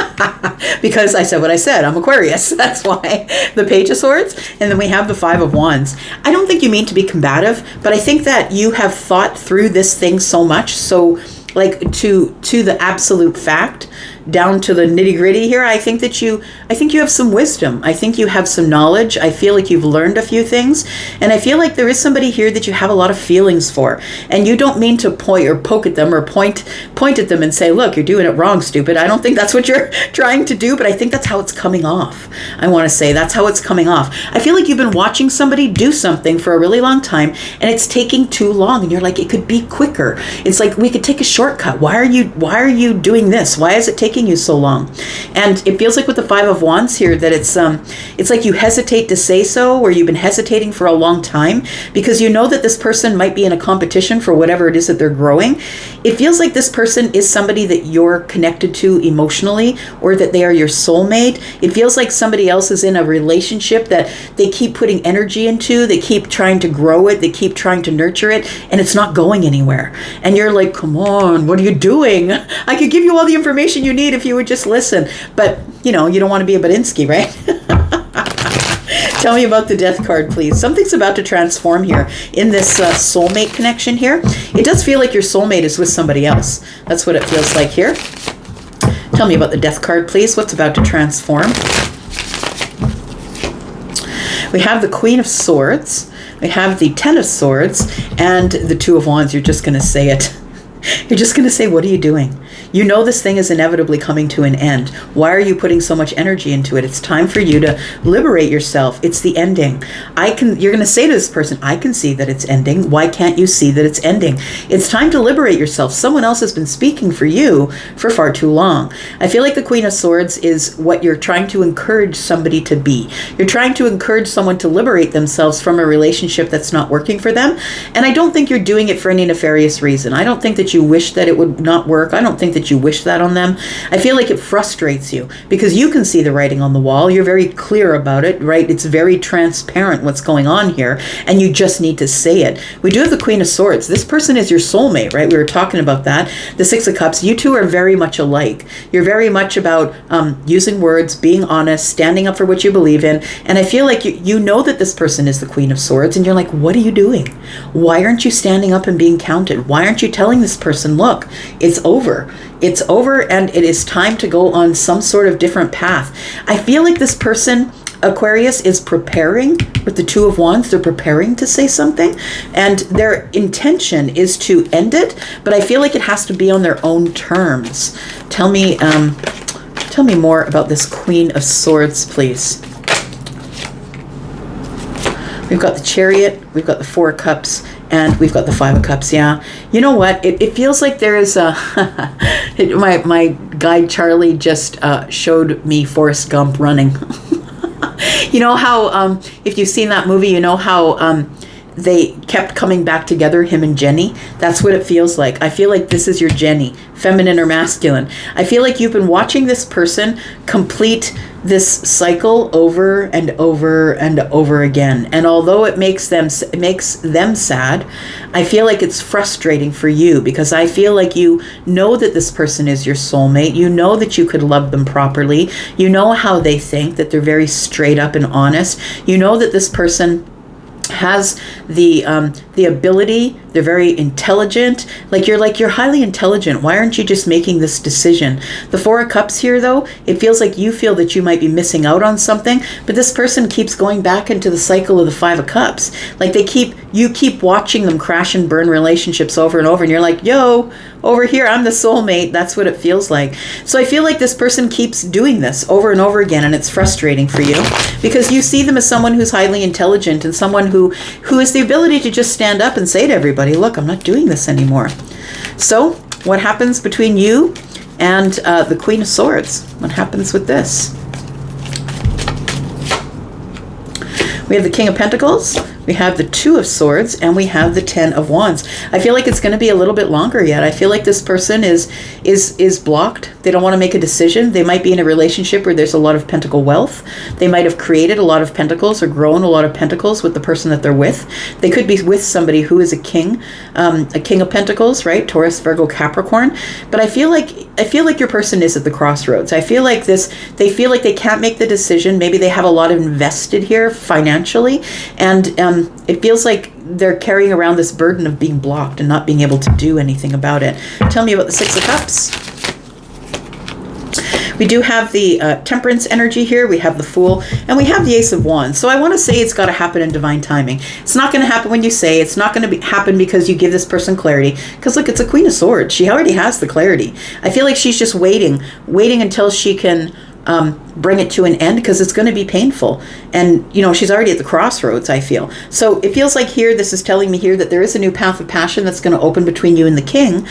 Because I said what I said. I'm Aquarius. That's why. The Page of Swords. And then we have the Five of Wands. I don't think you mean to be combative, but I think that you have thought through this thing so much. So, like, to the absolute fact, down to the nitty gritty here, I think you have some wisdom. I think you have some knowledge. I feel like you've learned a few things. And I feel like there is somebody here that you have a lot of feelings for. And you don't mean to point or poke at them or point at them and say, look, you're doing it wrong, stupid. I don't think that's what you're trying to do, but I think that's how it's coming off. I want to say that's how it's coming off. I feel like you've been watching somebody do something for a really long time and it's taking too long. And you're like, it could be quicker. It's like, we could take a shortcut. Why are you doing this? Why is it taking you so long? And it feels like with the Five of Wands here that it's like you hesitate to say so, or you've been hesitating for a long time because you know that this person might be in a competition for whatever it is that they're growing. It feels like this person is somebody that you're connected to emotionally, or that they are your soulmate. It feels like somebody else is in a relationship that they keep putting energy into, they keep trying to grow it, they keep trying to nurture it, and it's not going anywhere. And you're like, come on, what are you doing? I could give you all the information you need if you would just listen. But, you don't want to be a Badinsky, right? Tell me about the Death card, please. Something's about to transform here in this soulmate connection here. It does feel like your soulmate is with somebody else. That's what it feels like here. Tell me about the Death card, please. What's about to transform? We have the Queen of Swords. We have the Ten of Swords and the Two of Wands. You're just going to say it. You're just going to say, what are you doing? You know this thing is inevitably coming to an end. Why are you putting so much energy into it? It's time for you to liberate yourself. It's the ending. You're going to say to this person, I can see that it's ending. Why can't you see that it's ending? It's time to liberate yourself. Someone else has been speaking for you for far too long. I feel like the Queen of Swords is what you're trying to encourage somebody to be. You're trying to encourage someone to liberate themselves from a relationship that's not working for them. And I don't think you're doing it for any nefarious reason. I don't think that you wish that it would not work. I don't think that you wish that on them. I feel like it frustrates you because you can see the writing on the wall. You're very clear about it, right? It's very transparent what's going on here, and you just need to say it. We do have the Queen of Swords. This person is your soulmate, right? We were talking about that. The Six of Cups, you two are very much alike. You're very much about using words, being honest, standing up for what you believe in. And I feel like you know that this person is the Queen of Swords, and you're like, what are you doing? Why aren't you standing up and being counted? Why aren't you telling this person, look, it's over. It's over, and it is time to go on some sort of different path. I feel like this person, Aquarius, is preparing with the Two of Wands. They're preparing to say something, and their intention is to end it, but I feel like it has to be on their own terms. Tell me more about this Queen of Swords, please. We've got the Chariot, we've got the Four of Cups, and we've got the Five of Cups. Yeah, you know what? It feels like there is a... my guide Charlie just showed me Forrest Gump running. You know how, if you've seen that movie, you know how they kept coming back together, him and Jenny? That's what it feels like. I feel like this is your Jenny, feminine or masculine. I feel like you've been watching this person complete this cycle over and over and over again. And although it makes them sad, I feel like it's frustrating for you, because I feel like you know that this person is your soulmate. You know that you could love them properly. You know how they think, that they're very straight up and honest. You know that this person has the ability. They're very intelligent. You're highly intelligent. Why aren't you just making this decision? The Four of Cups here, though, it feels like you feel that you might be missing out on something, but this person keeps going back into the cycle of the Five of Cups. Like you keep watching them crash and burn relationships over and over, and you're like, yo, over here, I'm the soulmate. That's what it feels like. So I feel like this person keeps doing this over and over again, and it's frustrating for you because you see them as someone who's highly intelligent and someone who has the ability to just stand up and say to everybody, look, I'm not doing this anymore. So what happens between you and the Queen of Swords? What happens with this? We have the King of Pentacles, we have the Two of Swords, and we have the Ten of Wands. I feel like it's going to be a little bit longer yet. I feel like this person is blocked. They don't want to make a decision. They might be in a relationship where there's a lot of pentacle wealth. They might have created a lot of pentacles or grown a lot of pentacles with the person that they're with. They could be with somebody who is a king of pentacles, right? Taurus, Virgo, Capricorn. But I feel like your person is at the crossroads. I feel like they feel like they can't make the decision. Maybe they have a lot invested here financially, and it feels like they're carrying around this burden of being blocked and not being able to do anything about it. Tell me about the Six of Cups. We do have the Temperance energy here. We have the Fool, and we have the Ace of Wands. So I want to say it's got to happen in divine timing. It's not going to happen when you say. It's not going to happen because you give this person clarity. Because look, it's a Queen of Swords. She already has the clarity. I feel like she's just waiting until she can bring it to an end, because it's going to be painful. And, she's already at the crossroads, I feel. So it feels like here, this is telling me here that there is a new path of passion that's going to open between you and the king,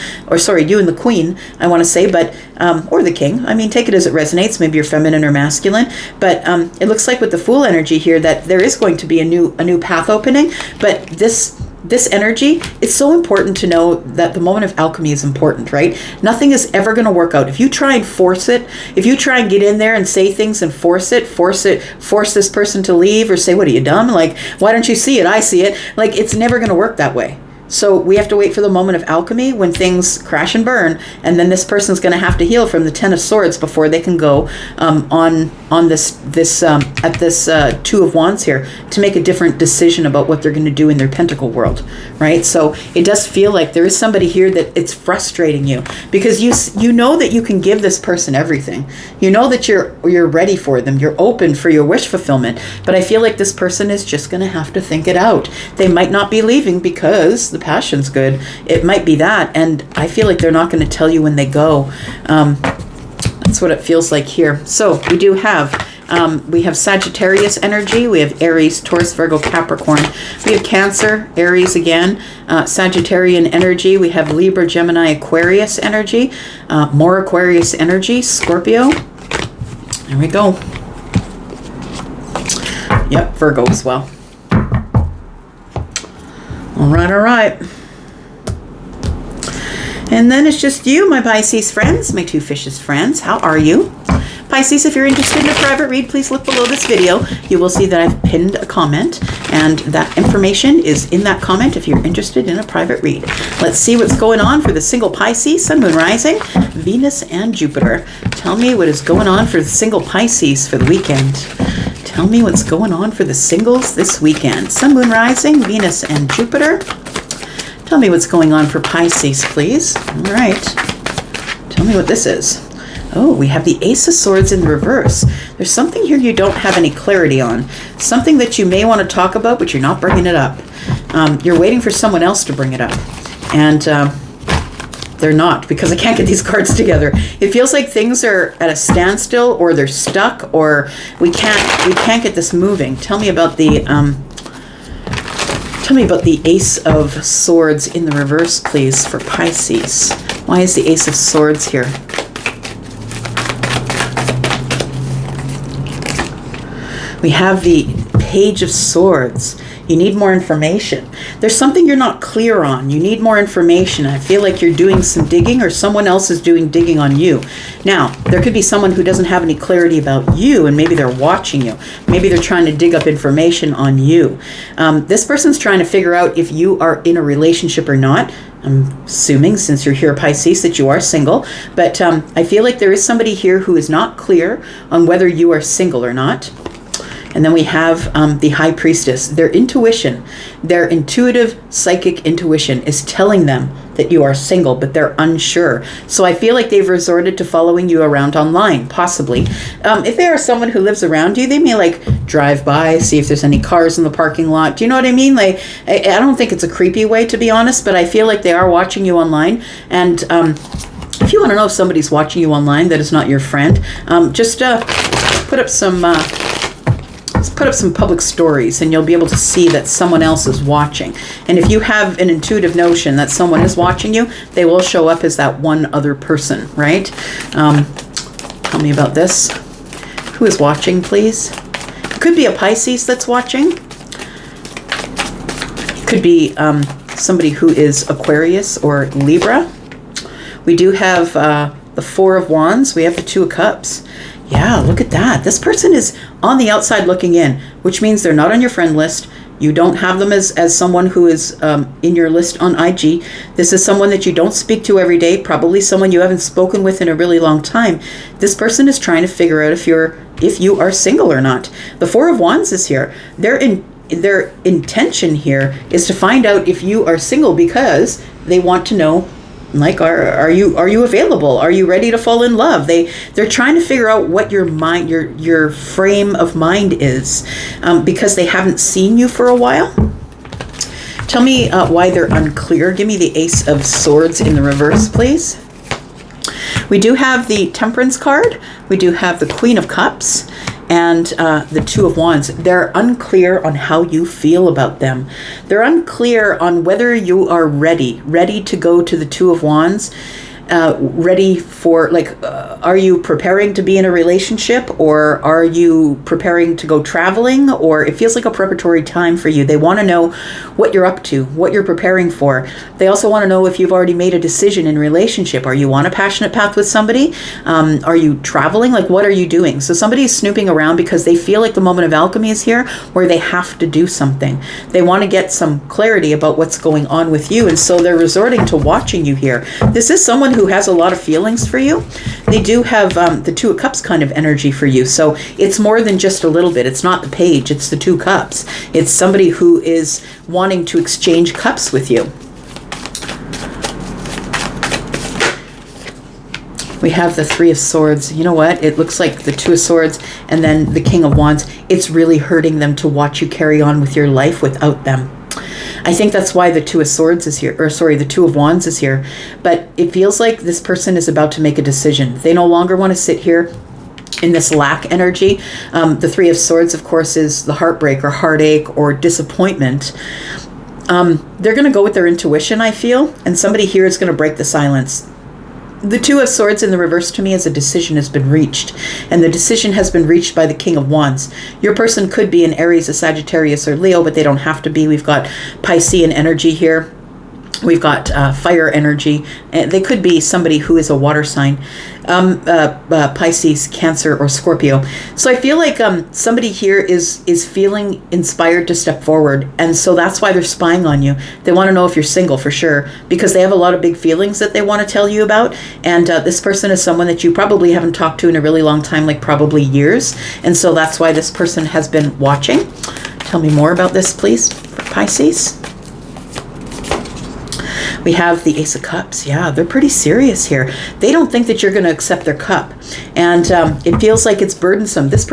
you and the queen, I want to say, but, or the king. I mean, take it as it resonates. Maybe you're feminine or masculine, but it looks like with the Fool energy here that there is going to be a new path opening, but this energy, it's so important to know that the moment of alchemy is important, right? Nothing is ever going to work out. If you try and force it, if you try and get in there and say things and force this person to leave, or say, what are you, dumb? Like, why don't you see it? I see it. Like, it's never going to work that way. So we have to wait for the moment of alchemy when things crash and burn, and then this person's going to have to heal from the Ten of Swords before they can go on on this Two of Wands here to make a different decision about what they're going to do in their Pentacle world, right? So it does feel like there is somebody here that it's frustrating you because you know that you can give this person everything. You know that you're ready for them. You're open for your wish fulfillment. But I feel like this person is just going to have to think it out. They might not be leaving because the passion's good. It might be that. And I feel like they're not going to tell you when they go. That's what it feels like here. So we have Sagittarius energy. We have Aries, Taurus, Virgo, Capricorn. We have Cancer, Aries again, Sagittarian energy. We have Libra, Gemini, Aquarius energy, more Aquarius energy, Scorpio. There we go. Yep, Virgo as well. All right. And then it's just you, my Pisces friends, my two fishes friends. How are you? Pisces, if you're interested in a private read, please look below this video. You will see that I've pinned a comment, and that information is in that comment if you're interested in a private read. Let's see what's going on for the single Pisces, Sun, Moon, Rising, Venus, and Jupiter. Tell me what is going on for the single Pisces for the weekend. Tell me what's going on for the singles this weekend. Sun, Moon, Rising, Venus, and Jupiter. Tell me what's going on for Pisces, please. All right. Tell me what this is. Oh, we have the Ace of Swords in reverse. There's something here you don't have any clarity on. Something that you may want to talk about, but you're not bringing it up. You're waiting for someone else to bring it up. And they're not, because I can't get these cards together. It feels like things are at a standstill, or they're stuck, or we can't get this moving. Tell me about the Ace of Swords in the reverse, please, for Pisces. Why is the Ace of Swords here? We have the Page of Swords. You need more information. There's something you're not clear on. You need more information. I feel like you're doing some digging, or someone else is doing digging on you. Now, there could be someone who doesn't have any clarity about you, and maybe they're watching you. Maybe they're trying to dig up information on you. This person's trying to figure out if you are in a relationship or not. I'm assuming, since you're here, Pisces, that you are single. But I feel like there is somebody here who is not clear on whether you are single or not. And then we have the High Priestess. Their intuition, their intuitive psychic intuition is telling them that you are single, but they're unsure. So I feel like they've resorted to following you around online, possibly. If they are someone who lives around you, they may like drive by, see if there's any cars in the parking lot. Do you know what I mean? Like, I don't think it's a creepy way, to be honest, but I feel like they are watching you online. And if you want to know if somebody's watching you online that is not your friend, just put up some public stories, and you'll be able to see that someone else is watching. And if you have an intuitive notion that someone is watching you, they will show up as that one other person, right? Tell me about this. Who is watching, please? It could be a Pisces that's watching. It could be somebody who is Aquarius or Libra. We do have the Four of Wands. We have the Two of Cups. Yeah, look at that. This person is on the outside looking in, which means they're not on your friend list. You don't have them as someone who is in your list on IG. This is someone that you don't speak to every day, probably someone you haven't spoken with in a really long time. This person is trying to figure out if you are single or not. The Four of Wands is here. Their intention here is to find out if you are single, because they want to know, like, are you available? Are you ready to fall in love? They're trying to figure out what your mind, your frame of mind is, because they haven't seen you for a while. Tell me why they're unclear. Give me the Ace of Swords in the reverse, please. We do have the Temperance card. We do have the Queen of Cups and the Two of Wands. They're unclear on how you feel about them. They're unclear on whether you are ready to go to the Two of Wands. Ready for, like, are you preparing to be in a relationship, or are you preparing to go traveling? Or it feels like a preparatory time for you. They want to know what you're up to, what you're preparing for. They also want to know if you've already made a decision in relationship. Are you on a passionate path with somebody? Are you traveling? Like, what are you doing? So somebody is snooping around because they feel like the moment of alchemy is here, where they have to do something. They want to get some clarity about what's going on with you, and so they're resorting to watching you here. This is someone someone who has a lot of feelings for you. They do have the Two of Cups kind of energy for you. So it's more than just a little bit. It's not the Page, it's the Two Cups. It's somebody who is wanting to exchange cups with you. We have the Three of Swords. You know what? It looks like the Two of Swords and then the King of Wands. It's really hurting them to watch you carry on with your life without them. I think that's why the Two of Swords is here, or sorry, the Two of Wands is here. But it feels like this person is about to make a decision. They no longer want to sit here in this lack energy. The Three of Swords, of course, is the heartbreak or heartache or disappointment. They're going to go with their intuition, I feel, and somebody here is going to break the silence. The Two of Swords in the reverse to me is a decision has been reached, and the decision has been reached by the King of Wands. Your person could be an Aries, a Sagittarius, or Leo, but they don't have to be. We've got Piscean energy here. We've got fire energy. They could be somebody who is a water sign, Pisces, Cancer, or Scorpio. So I feel like somebody here is feeling inspired to step forward. And so that's why they're spying on you. They want to know if you're single for sure, because they have a lot of big feelings that they want to tell you about. And this person is someone that you probably haven't talked to in a really long time, like probably years. And so that's why this person has been watching. Tell me more about this, please, for Pisces. We have the Ace of Cups. Yeah, they're pretty serious here. They don't think that you're going to accept their cup. And it feels like it's burdensome. This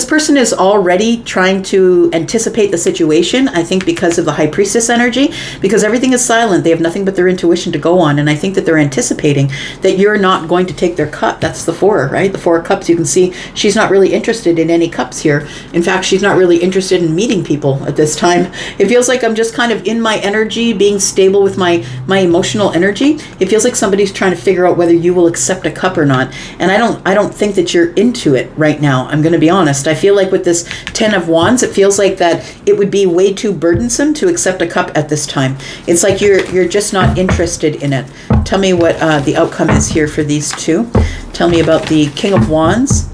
person is already trying to anticipate the situation, I think because of the High Priestess energy, because everything is silent. They have nothing but their intuition to go on. And I think that they're anticipating that you're not going to take their cup. That's the Four, right? The Four of Cups. You can see she's not really interested in any cups here. In fact, she's not really interested in meeting people at this time. It feels like I'm just kind of in my energy, being stable with my emotional energy. It feels like somebody's trying to figure out whether you will accept a cup or not. And I don't think that you're into it right now. I'm going to be honest. I feel like with this Ten of Wands, it feels like that it would be way too burdensome to accept a cup at this time. It's like you're just not interested in it. Tell me what the outcome is here for these two. Tell me about the King of Wands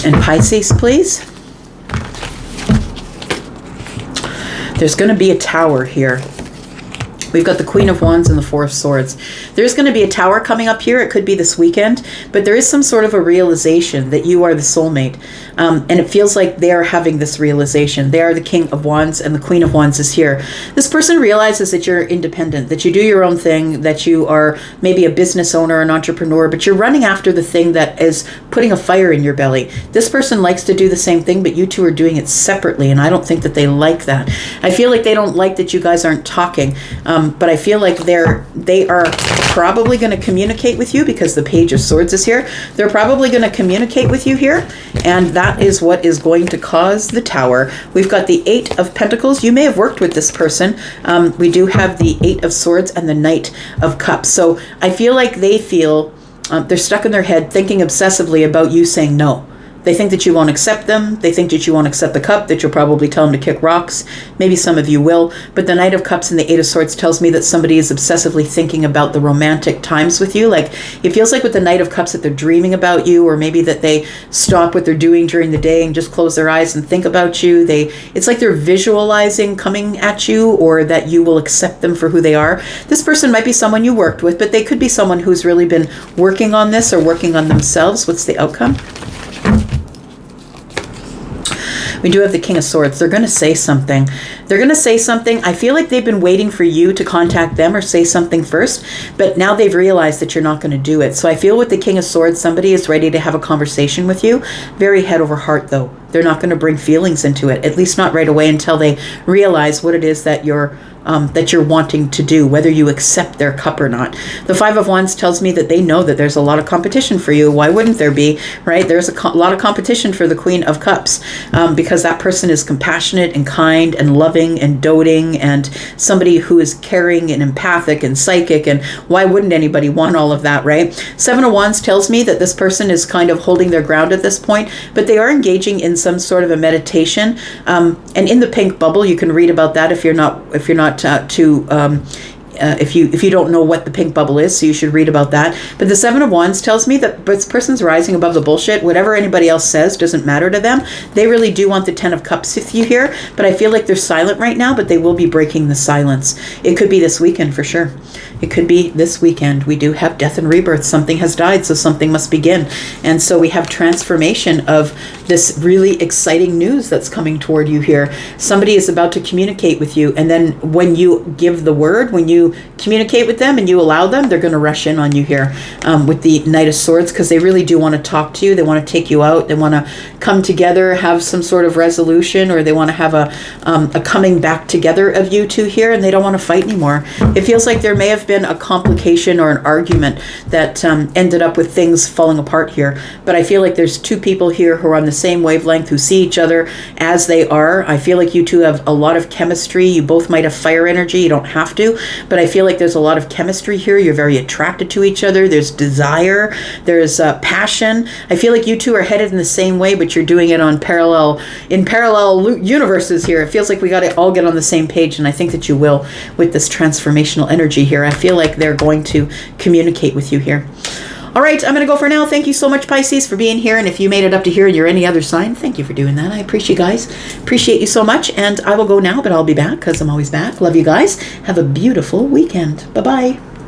and Pisces, please. There's going to be a Tower here. We've got the Queen of Wands and the Four of Swords. There's going to be a Tower coming up here. It could be this weekend, but there is some sort of a realization that you are the soulmate. And it feels like they're having this realization. They are the King of Wands and the Queen of Wands is here. This person realizes that you're independent, that you do your own thing, that you are maybe a business owner, an entrepreneur, but you're running after the thing that is putting a fire in your belly. This person likes to do the same thing, but you two are doing it separately, and I don't think that they like that. I feel like they don't like that you guys aren't talking. But I feel like they are probably going to communicate with you because the Page of Swords is here. They're probably going to communicate with you here, and that is what is going to cause the Tower. We've got the Eight of Pentacles. You may have worked with this person. We do have the Eight of Swords and the Knight of Cups. So I feel like they feel they're stuck in their head thinking obsessively about you saying no. They think that you won't accept them. They think that you won't accept the cup, that you'll probably tell them to kick rocks. Maybe some of you will. But the Knight of Cups and the Eight of Swords tells me that somebody is obsessively thinking about the romantic times with you. Like, it feels like with the Knight of Cups that they're dreaming about you, or maybe that they stop what they're doing during the day and just close their eyes and think about you. It's like they're visualizing coming at you, or that you will accept them for who they are. This person might be someone you worked with, but they could be someone who's really been working on this or working on themselves. What's the outcome? We do have the King of Swords. They're going to say something. They're going to say something. I feel like they've been waiting for you to contact them or say something first, but now they've realized that you're not going to do it. So I feel with the King of Swords, somebody is ready to have a conversation with you. Very head over heart, though. They're not going to bring feelings into it, at least not right away, until they realize what it is that you're wanting to do, whether you accept their cup or not. The Five of Wands tells me that they know that there's a lot of competition for you. Why wouldn't there be, right? There's a lot of competition for the Queen of Cups because that person is compassionate and kind and loving and doting and somebody who is caring and empathic and psychic. And why wouldn't anybody want all of that, right? Seven of Wands tells me that this person is kind of holding their ground at this point, but they are engaging in some sort of a meditation. And in the pink bubble, you can read about that if you don't know what the pink bubble is, so you should read about that. But the Seven of Wands tells me that this person's rising above the bullshit. Whatever anybody else says doesn't matter to them. They really do want the Ten of Cups with you here, but I feel like they're silent right now, but they will be breaking the silence. It could be this weekend for sure. It could be this weekend. We do have death and rebirth. Something has died, so something must begin. And so we have transformation of this really exciting news that's coming toward you here. Somebody is about to communicate with you, and then when you give the word, when you communicate with them and you allow them, they're going to rush in on you here with the Knight of Swords, because they really do want to talk to you. They want to take you out. They want to come together, have some sort of resolution, or they want to have a coming back together of you two here, and they don't want to fight anymore. It feels like there may have been a complication or an argument that ended up with things falling apart here, but I feel like there's two people here who are on the same wavelength, who see each other as they are. I feel like you two have a lot of chemistry. You both might have fire energy. You don't have to, but I feel like there's a lot of chemistry here. You're very attracted to each other. There's desire. There's passion. I feel like you two are headed in the same way, but you're doing it on parallel universes here. It feels like we got to all get on the same page, and I think that you will with this transformational energy here. I feel like they're going to communicate with you here. All right, I'm going to go for now. Thank you so much, Pisces, for being here. And if you made it up to here and you're any other sign, thank you for doing that. I appreciate you guys. Appreciate you so much. And I will go now, but I'll be back because I'm always back. Love you guys. Have a beautiful weekend. Bye-bye.